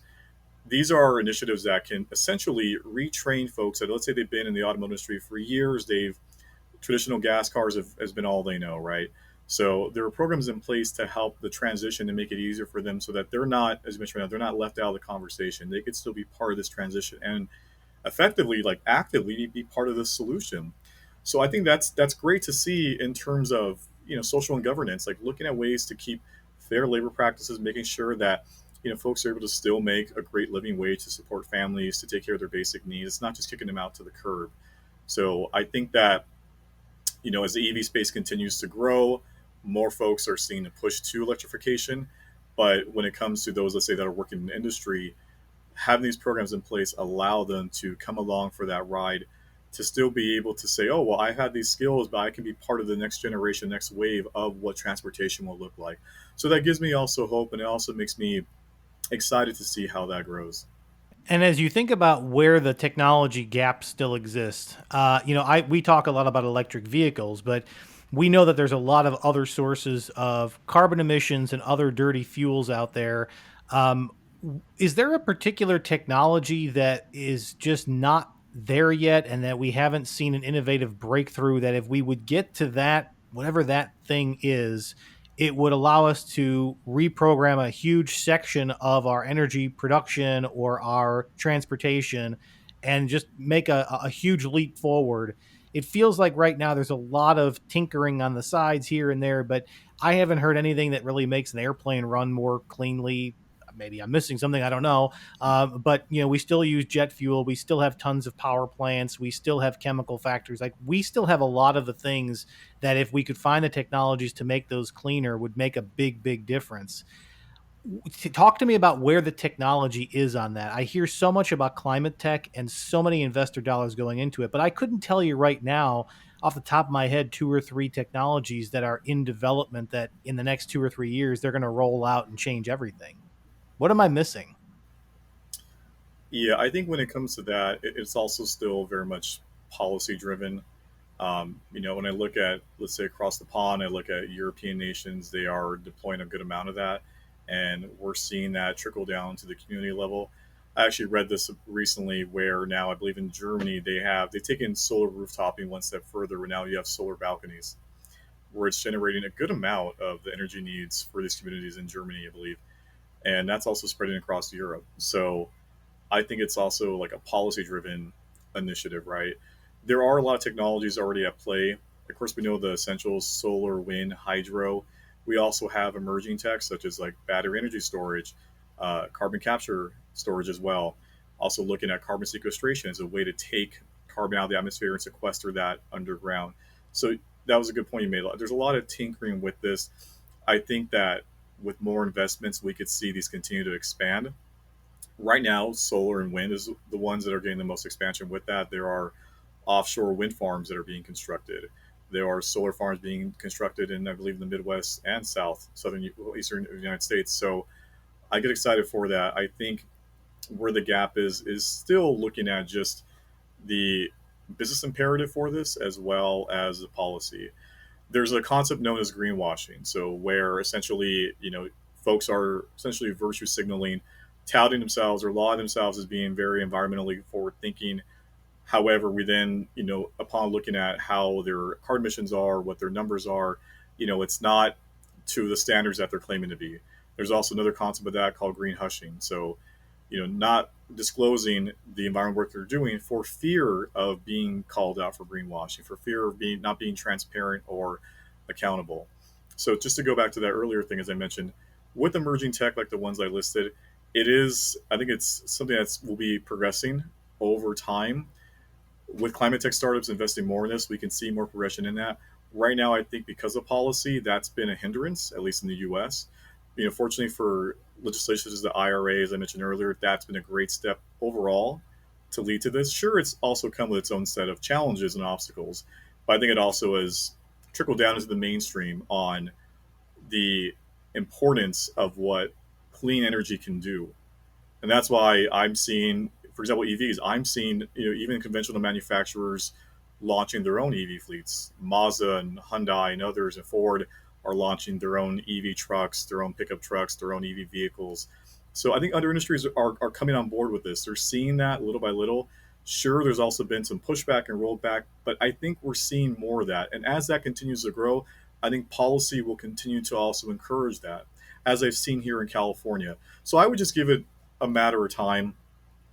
these are initiatives that can essentially retrain folks that, let's say, they've been in the automotive industry for years. They've Traditional gas cars has been all they know, right? So there are programs in place to help the transition and make it easier for them so that they're not, as you mentioned, they're not left out of the conversation. They could still be part of this transition and effectively, like actively, be part of the solution. So I think that's great to see in terms of social and governance, like looking at ways to keep fair labor practices, making sure that folks are able to still make a great living wage to support families, to take care of their basic needs. It's not just kicking them out to the curb. So I think that as the EV space continues to grow, more folks are seeing a push to electrification. But when it comes to those, let's say, that are working in the industry, having these programs in place allow them to come along for that ride, to still be able to say, oh, well, I had these skills, but I can be part of the next generation, next wave of what transportation will look like. So that gives me also hope, and it also makes me excited to see how that grows. And as you think about where the technology gaps still exist, we talk a lot about electric vehicles, but we know that there's a lot of other sources of carbon emissions and other dirty fuels out there. Um, is there a particular technology that is just not there yet, and that we haven't seen an innovative breakthrough that if we would get to that, whatever that thing is, it would allow us to reprogram a huge section of our energy production or our transportation and just make a huge leap forward? It feels like right now there's a lot of tinkering on the sides here and there, but I haven't heard anything that really makes an airplane run more cleanly. Maybe I'm missing something, I don't know. But we still use jet fuel. We still have tons of power plants. We still have chemical factories. Like, we still have a lot of the things that, if we could find the technologies to make those cleaner, would make a big, big difference. Talk to me about where the technology is on that. I hear so much about climate tech and so many investor dollars going into it, but I couldn't tell you right now off the top of my head two or three technologies that are in development that in the next 2 or 3 years they're going to roll out and change everything. What am I missing? Yeah, I think when it comes to that, it's also still very much policy driven. When I look at, let's say, across the pond, I look at European nations, they are deploying a good amount of that. And we're seeing that trickle down to the community level. I actually read this recently where now I believe in Germany, they've taken solar rooftopping one step further, where now you have solar balconies where it's generating a good amount of the energy needs for these communities in Germany, I believe. And that's also spreading across Europe. So I think it's also like a policy driven initiative, right? There are a lot of technologies already at play. Of course, we know the essentials: solar, wind, hydro. We also have emerging tech such as like battery energy storage, carbon capture storage as well. Also, looking at carbon sequestration as a way to take carbon out of the atmosphere and sequester that underground. So that was a good point you made. There's a lot of tinkering with this. I think that with more investments, we could see these continue to expand. Right now, solar and wind is the ones that are getting the most expansion. With that, there are offshore wind farms that are being constructed. There are solar farms being constructed in, I believe, the Midwest and Eastern United States. So I get excited for that. I think where the gap is still looking at just the business imperative for this as well as the policy. There's a concept known as greenwashing. So where essentially, folks are essentially virtue signaling, touting themselves or lauding themselves as being very environmentally forward thinking. However, we then, upon looking at how their carbon emissions are, what their numbers are, it's not to the standards that they're claiming to be. There's also another concept of that called green hushing. So, not disclosing the environment work they're doing for fear of being called out for greenwashing, for fear of being not being transparent or accountable. So, just to go back to that earlier thing, as I mentioned, with emerging tech like the ones I listed, I think it's something that will be progressing over time. With climate tech startups investing more in this, we can see more progression in that. Right now, I think because of policy, that's been a hindrance, at least in the U.S. Fortunately for legislation such as the IRA, as I mentioned earlier, that's been a great step overall to lead to this. Sure, it's also come with its own set of challenges and obstacles, but I think it also has trickled down into the mainstream on the importance of what clean energy can do. And that's why I'm seeing, for example, EVs. I'm seeing, even conventional manufacturers launching their own EV fleets. Mazda and Hyundai and others and Ford are launching their own EV trucks, their own pickup trucks, their own EV vehicles. So I think other industries are coming on board with this. They're seeing that little by little. Sure, there's also been some pushback and rollback, but I think we're seeing more of that. And as that continues to grow, I think policy will continue to also encourage that, as I've seen here in California. So I would just give it a matter of time.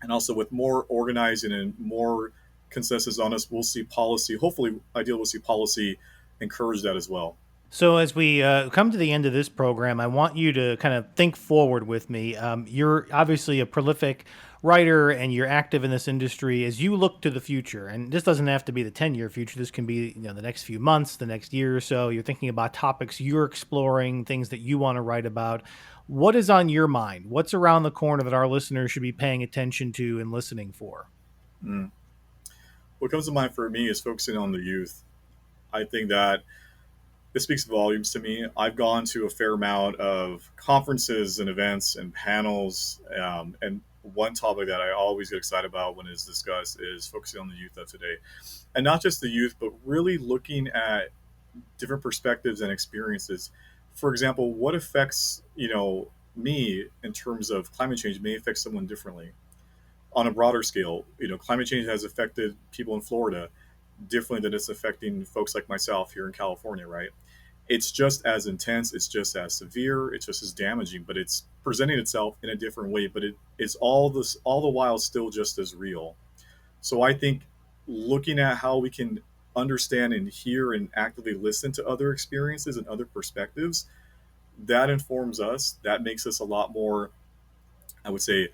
And also, with more organizing and more consensus on us, we'll see policy. Hopefully, ideally, we'll see policy encourage that as well. So, as we come to the end of this program, I want you to kind of think forward with me. You're obviously a prolific writer and you're active in this industry. As you look to the future, and this doesn't have to be the 10-year future, this can be the next few months, the next year or so. You're thinking about topics you're exploring, things that you want to write about. What is on your mind? What's around the corner that our listeners should be paying attention to and listening for? Mm. What comes to mind for me is focusing on the youth. I think that this speaks volumes to me. I've gone to a fair amount of conferences and events and panels, and one topic that I always get excited about when it's discussed is focusing on the youth of today, and not just the youth, but really looking at different perspectives and experiences. For example, what affects me in terms of climate change may affect someone differently on a broader scale. Climate change has affected people in Florida differently than it's affecting folks like myself here in California, right? It's just as intense, it's just as severe, it's just as damaging, but it's presenting itself in a different way. But it is all the while still just as real. So I think looking at how we can understand and hear and actively listen to other experiences and other perspectives, that informs us. That makes us a lot more, I would say,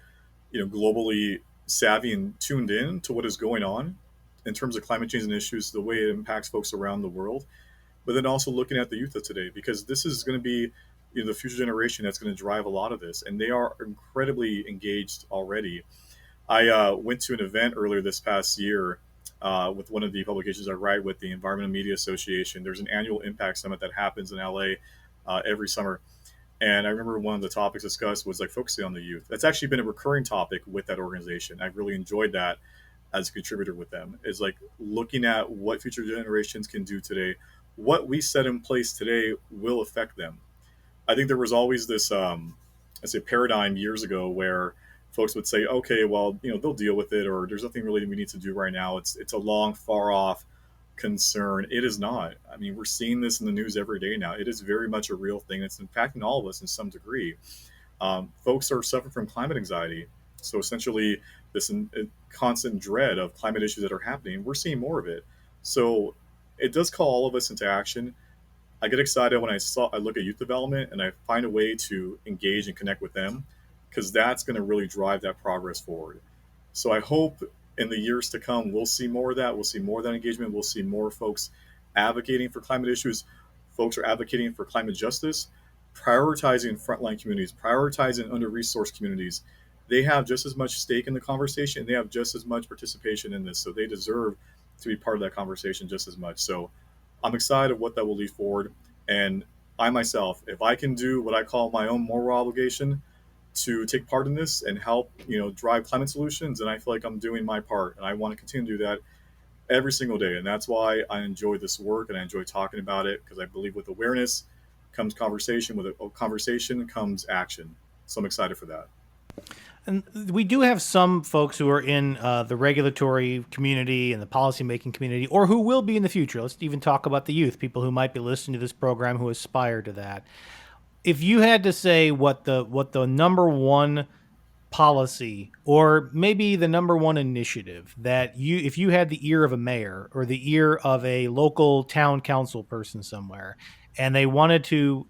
globally savvy and tuned in to what is going on in terms of climate change and issues, the way it impacts folks around the world. But then also looking at the youth of today, because this is going to be the future generation that's going to drive a lot of this, and they are incredibly engaged already. I went to an event earlier this past year with one of the publications I write with, the Environmental Media Association. There's an annual impact summit that happens in LA every summer. And I remember one of the topics discussed was like focusing on the youth. That's actually been a recurring topic with that organization. I've really enjoyed that as a contributor with them, is like looking at what future generations can do today. What we set in place today will affect them. I think there was always this, I say, paradigm years ago where folks would say, okay, well, they'll deal with it, or there's nothing really we need to do right now. It's a long, far off concern. It is not. I mean, we're seeing this in the news every day now. It is very much a real thing. It's impacting all of us in some degree. Folks are suffering from climate anxiety. So essentially, this constant dread of climate issues that are happening, we're seeing more of it. So it does call all of us into action. I get excited when I look at youth development and I find a way to engage and connect with them, because that's going to really drive that progress forward. So I hope in the years to come we'll see more of that. We'll see more of that engagement. We'll see more folks advocating for climate issues. Folks are advocating for climate justice, prioritizing frontline communities, prioritizing under-resourced communities. They have just as much stake in the conversation. They have just as much participation in this. So they deserve to be part of that conversation just as much. So I'm excited what that will lead forward. And I myself, if I can do what I call my own moral obligation to take part in this and help, drive climate solutions, and I feel like I'm doing my part, and I want to continue to do that every single day. And that's why I enjoy this work and I enjoy talking about it, because I believe with awareness comes conversation, with a conversation comes action. So I'm excited for that. And we do have some folks who are in the regulatory community and the policymaking community, or who will be in the future. Let's even talk about the youth, people who might be listening to this program who aspire to that. If you had to say what the number one policy, or maybe the number one initiative that if you had the ear of a mayor or the ear of a local town council person somewhere, and they wanted to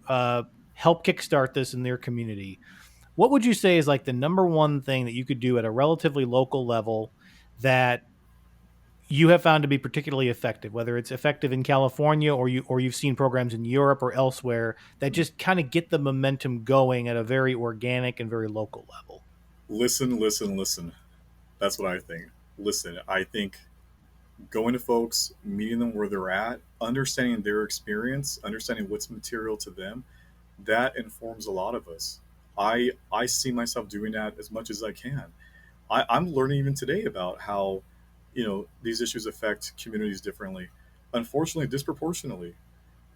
help kickstart this in their community, what would you say is like the number one thing that you could do at a relatively local level that you have found to be particularly effective, whether it's effective in California or you've seen programs in Europe or elsewhere that just kind of get the momentum going at a very organic and very local level? Listen, listen, listen. That's what I think. Listen, I think going to folks, meeting them where they're at, understanding their experience, understanding what's material to them, that informs a lot of us. I see myself doing that as much as I can. I'm learning even today about how, these issues affect communities differently, unfortunately, disproportionately.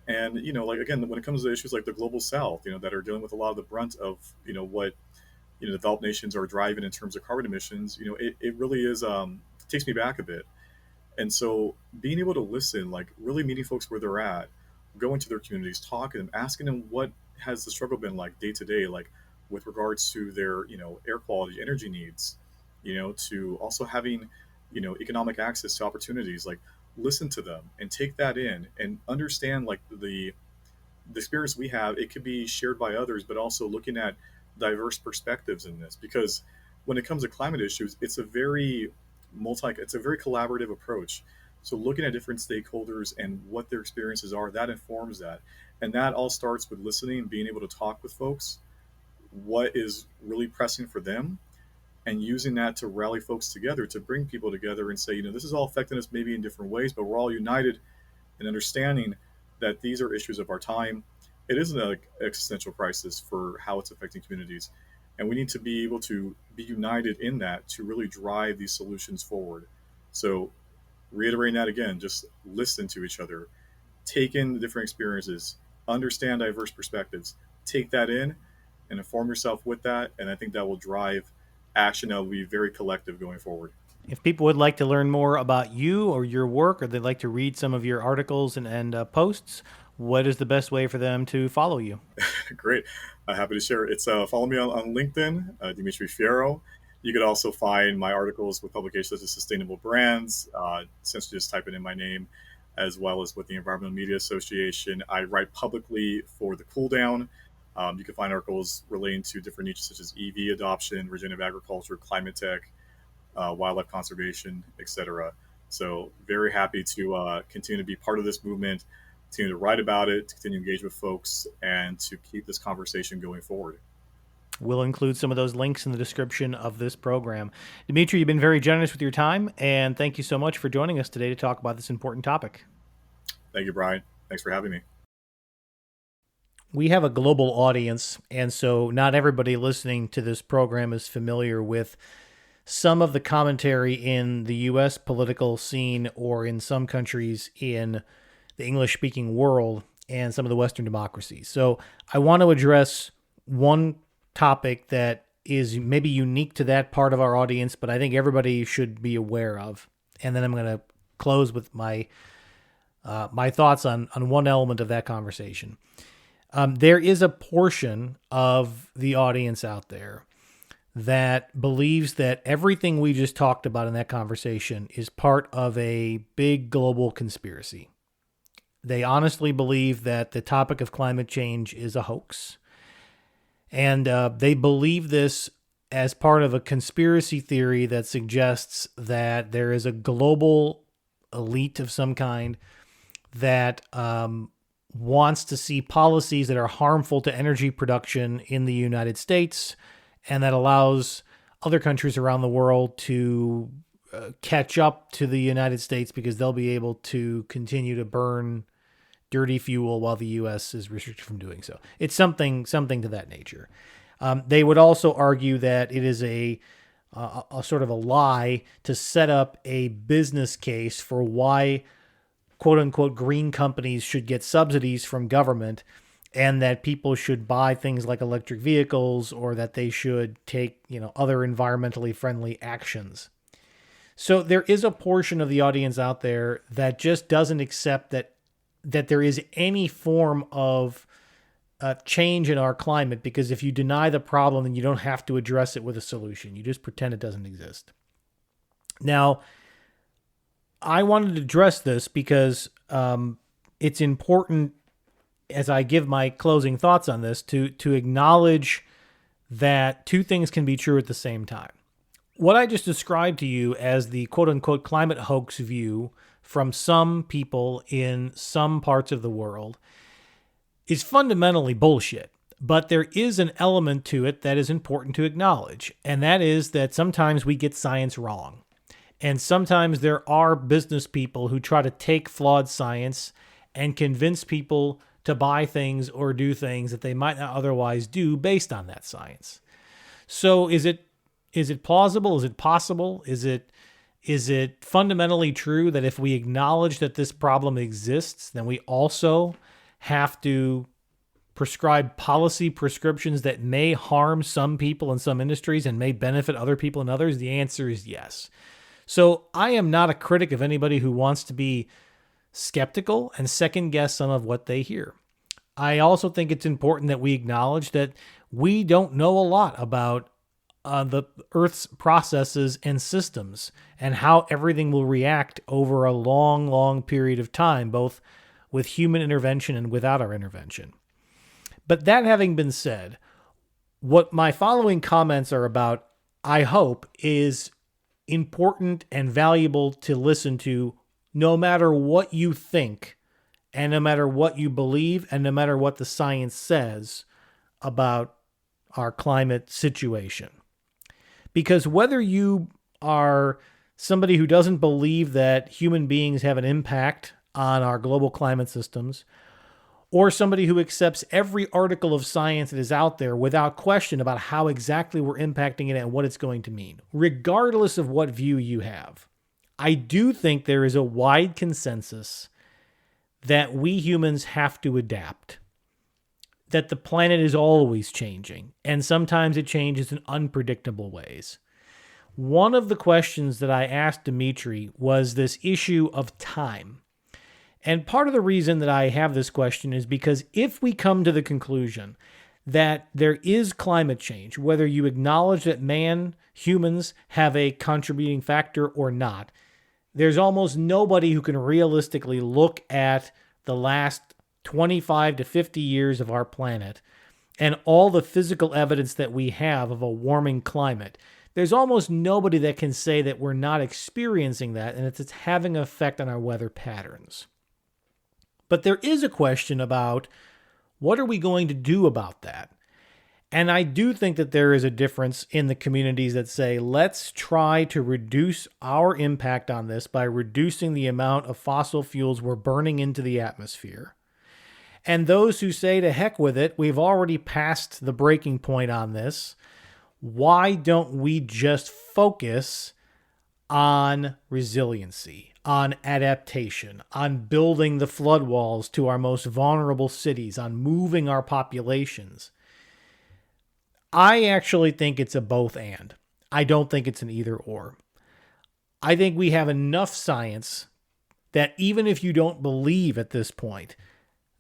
And, like, again, when it comes to issues like the global south, that are dealing with a lot of the brunt of, what, developed nations are driving in terms of carbon emissions, it really is, takes me back a bit. And so being able to listen, like really meeting folks where they're at, going to their communities, talking to them, asking them what has the struggle been like day to day, like with regards to their, air quality, energy needs, to also having, economic access to opportunities, like listen to them and take that in and understand like the experience we have, it could be shared by others, but also looking at diverse perspectives in this. Because when it comes to climate issues, it's a very collaborative approach. So looking at different stakeholders and what their experiences are, that informs that. And that all starts with listening, being able to talk with folks, what is really pressing for them, and using that to rally folks together, to bring people together and say, this is all affecting us maybe in different ways, but we're all united in understanding that these are issues of our time. It is an existential crisis for how it's affecting communities. And we need to be able to be united in that to really drive these solutions forward. So, reiterating that again, just listen to each other, take in the different experiences, understand diverse perspectives, take that in and inform yourself with that. And I think that will drive action that will be very collective going forward. If people would like to learn more about you or your work, or they'd like to read some of your articles and posts, what is the best way for them to follow you? Great. Happy to share. It's follow me on LinkedIn, Demitri Fierro. You could also find my articles with publications such as Sustainable Brands, essentially just type it in my name, as well as with the Environmental Media Association. I write publicly for the Cool Down. You can find articles relating to different niches such as EV adoption, regenerative agriculture, climate tech, wildlife conservation, etc. So very happy to continue to be part of this movement, continue to write about it, to continue to engage with folks, and to keep this conversation going forward. We'll include some of those links in the description of this program. Demitri, you've been very generous with your time, and thank you so much for joining us today to talk about this important topic. Thank you, Brian. Thanks for having me. We have a global audience, and so not everybody listening to this program is familiar with some of the commentary in the U.S. political scene, or in some countries in the English-speaking world and some of the Western democracies. So I want to address one topic that is maybe unique to that part of our audience, but I think everybody should be aware of. And then I'm going to close with my thoughts on one element of that conversation. There is a portion of the audience out there that believes that everything we just talked about in that conversation is part of a big global conspiracy. They honestly believe that the topic of climate change is a hoax. And they believe this as part of a conspiracy theory that suggests that there is a global elite of some kind that wants to see policies that are harmful to energy production in the United States, and that allows other countries around the world to catch up to the United States because they'll be able to continue to burn dirty fuel while the U.S. is restricted from doing so. It's something to that nature. They would also argue that it is a sort of a lie to set up a business case for why quote unquote green companies should get subsidies from government, and that people should buy things like electric vehicles, or that they should take, other environmentally friendly actions. So there is a portion of the audience out there that just doesn't accept that there is any form of change in our climate, because if you deny the problem, then you don't have to address it with a solution. You just pretend it doesn't exist. Now, I wanted to address this because it's important, as I give my closing thoughts on this, to acknowledge that two things can be true at the same time. What I just described to you as the quote-unquote climate hoax view from some people in some parts of the world is fundamentally bullshit. But there is an element to it that is important to acknowledge, and that is that sometimes we get science wrong. And sometimes there are business people who try to take flawed science and convince people to buy things or do things that they might not otherwise do based on that science. So is it plausible? Is it possible? Is it fundamentally true that if we acknowledge that this problem exists, then we also have to prescribe policy prescriptions that may harm some people in some industries and may benefit other people in others? The answer is yes. So I am not a critic of anybody who wants to be skeptical and second guess some of what they hear. I also think it's important that we acknowledge that we don't know a lot about the Earth's processes and systems and how everything will react over a long, long period of time, both with human intervention and without our intervention. But that having been said, what my following comments are about, I hope, is important and valuable to listen to, no matter what you think, and no matter what you believe, and no matter what the science says about our climate situation. Because whether you are somebody who doesn't believe that human beings have an impact on our global climate systems, or somebody who accepts every article of science that is out there without question about how exactly we're impacting it and what it's going to mean, regardless of what view you have. I do think there is a wide consensus that we humans have to adapt, that the planet is always changing, and sometimes it changes in unpredictable ways. One of the questions that I asked Demitri was this issue of time. And part of the reason that I have this question is because if we come to the conclusion that there is climate change, whether you acknowledge that humans have a contributing factor or not, there's almost nobody who can realistically look at the last 25 to 50 years of our planet and all the physical evidence that we have of a warming climate. There's almost nobody that can say that we're not experiencing that and it's having an effect on our weather patterns. But there is a question about what are we going to do about that? And I do think that there is a difference in the communities that say, let's try to reduce our impact on this by reducing the amount of fossil fuels we're burning into the atmosphere. And those who say, to heck with it, we've already passed the breaking point on this. Why don't we just focus on resiliency, on adaptation, on building the flood walls to our most vulnerable cities, on moving our populations? I actually think it's a both and. I don't think it's an either or. I think we have enough science that even if you don't believe at this point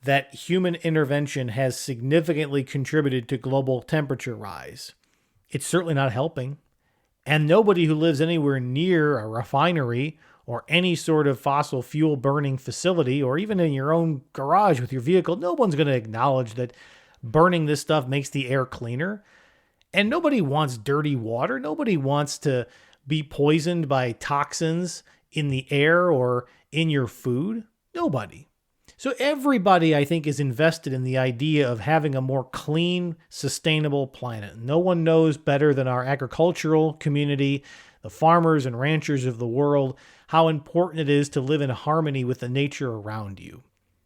that human intervention has significantly contributed to global temperature rise, it's certainly not helping. And nobody who lives anywhere near a refinery or any sort of fossil fuel burning facility, or even in your own garage with your vehicle, no one's going to acknowledge that burning this stuff makes the air cleaner. And nobody wants dirty water. Nobody wants to be poisoned by toxins in the air or in your food. Nobody. So everybody, I think, is invested in the idea of having a more clean, sustainable planet. No one knows better than our agricultural community, the farmers and ranchers of the world, how important it is to live in harmony with the nature around you.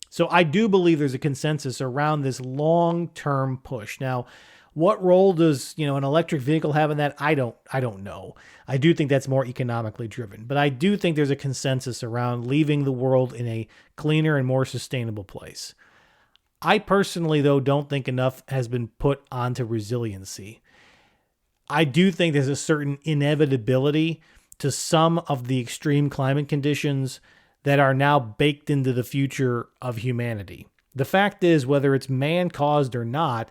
So I do believe there's a consensus around this long-term push. Now, what role does, an electric vehicle have in that? I don't know. I do think that's more economically driven, but I do think there's a consensus around leaving the world in a cleaner and more sustainable place. I personally, though, don't think enough has been put onto resiliency. I do think there's a certain inevitability to some of the extreme climate conditions that are now baked into the future of humanity. The fact is, whether it's man-caused or not,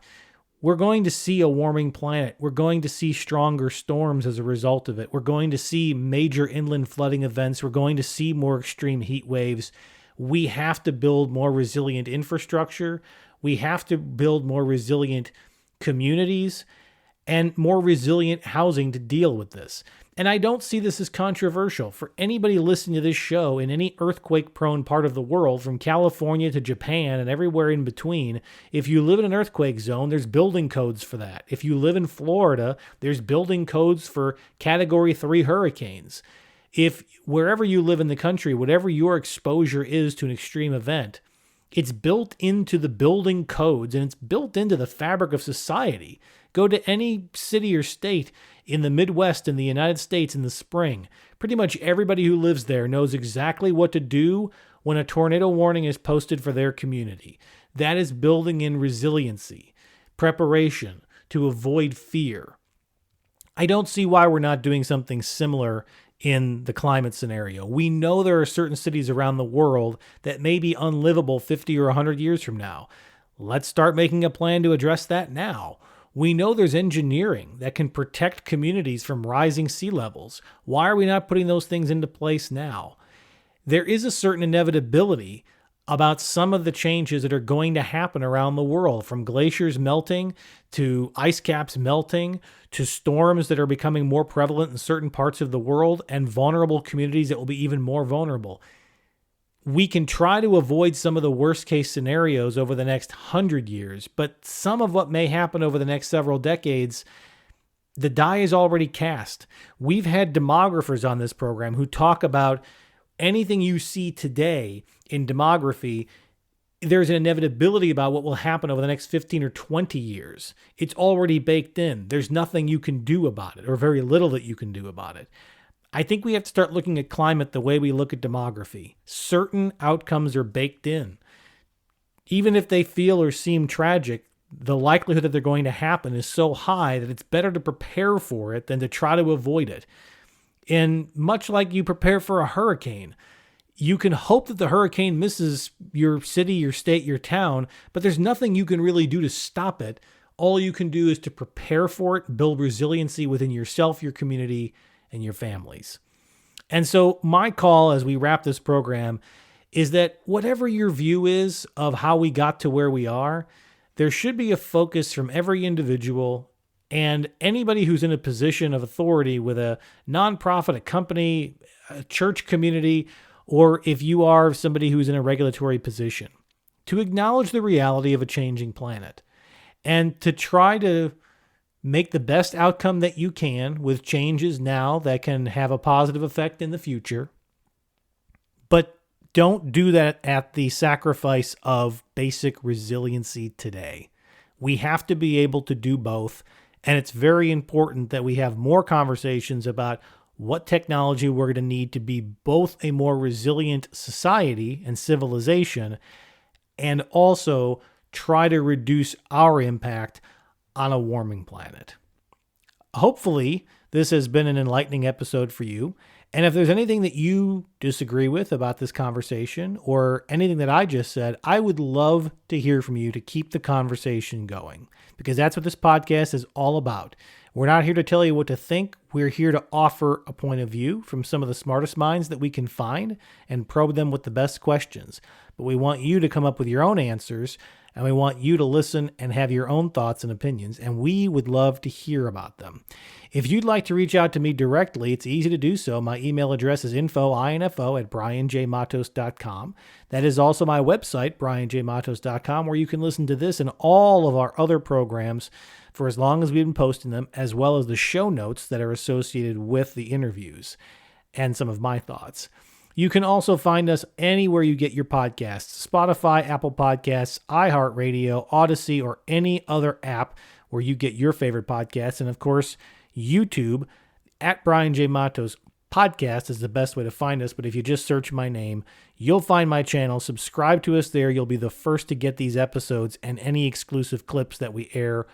we're going to see a warming planet. We're going to see stronger storms as a result of it. We're going to see major inland flooding events. We're going to see more extreme heat waves. We have to build more resilient infrastructure. We have to build more resilient communities and more resilient housing to deal with this. And I don't see this as controversial. For anybody listening to this show in any earthquake-prone part of the world, from California to Japan and everywhere in between, if you live in an earthquake zone, there's building codes for that. If you live in Florida, there's building codes for Category 3 hurricanes. If wherever you live in the country, whatever your exposure is to an extreme event, it's built into the building codes and it's built into the fabric of society. Go to any city or state in the Midwest in the United States in the spring. Pretty much everybody who lives there knows exactly what to do when a tornado warning is posted for their community. That is building in resiliency, preparation to avoid fear. I don't see why we're not doing something similar in the climate scenario. We know there are certain cities around the world that may be unlivable 50 or 100 years from now. Let's start making a plan to address that now. We know there's engineering that can protect communities from rising sea levels. Why are we not putting those things into place now? There is a certain inevitability about some of the changes that are going to happen around the world, from glaciers melting to ice caps melting to storms that are becoming more prevalent in certain parts of the world and vulnerable communities that will be even more vulnerable. We can try to avoid some of the worst case scenarios over the next 100 years, but some of what may happen over the next several decades, the die is already cast. We've had demographers on this program who talk about anything you see today in demography there's an inevitability about what will happen over the next 15 or 20 years. It's already baked in. There's nothing you can do about it, or very little that you can do about it. I think we have to start looking at climate the way we look at demography. Certain outcomes are baked in. Even if they feel or seem tragic, the likelihood that they're going to happen is so high that it's better to prepare for it than to try to avoid it. And much like you prepare for a hurricane, you can hope that the hurricane misses your city, your state, your town, but there's nothing you can really do to stop it. All you can do is to prepare for it, build resiliency within yourself, your community, and your families. And so my call as we wrap this program is that whatever your view is of how we got to where we are, there should be a focus from every individual and anybody who's in a position of authority with a nonprofit, a company, a church community, or if you are somebody who's in a regulatory position, to acknowledge the reality of a changing planet and to try to make the best outcome that you can with changes now that can have a positive effect in the future. But don't do that at the sacrifice of basic resiliency today. We have to be able to do both, and it's very important that we have more conversations about what technology we're going to need to be both a more resilient society and civilization, and also try to reduce our impact on a warming planet. Hopefully, this has been an enlightening episode for you. And if there's anything that you disagree with about this conversation or anything that I just said, I would love to hear from you to keep the conversation going, because that's what this podcast is all about. We're not here to tell you what to think. We're here to offer a point of view from some of the smartest minds that we can find and probe them with the best questions. But we want you to come up with your own answers, and we want you to listen and have your own thoughts and opinions, and we would love to hear about them. If you'd like to reach out to me directly, it's easy to do so. My email address is info@brianjmatos.com. That is also my website, brianjmatos.com, where you can listen to this and all of our other programs for as long as we've been posting them, as well as the show notes that are associated with the interviews and some of my thoughts. You can also find us anywhere you get your podcasts: Spotify, Apple Podcasts, iHeartRadio, Odyssey, or any other app where you get your favorite podcasts. And of course, YouTube at Brian J. Matos Podcast is the best way to find us. But if you just search my name, you'll find my channel. Subscribe to us there. You'll be the first to get these episodes and any exclusive clips that we air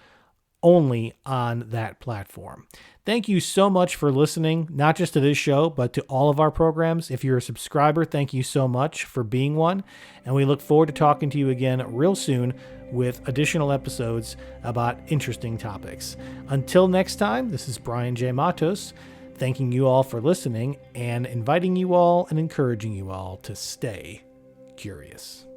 only on that platform. Thank you so much for listening, not just to this show, but to all of our programs. If you're a subscriber, thank you so much for being one. And we look forward to talking to you again real soon with additional episodes about interesting topics. Until next time, this is Brian J. Matos, thanking you all for listening and inviting you all and encouraging you all to stay curious.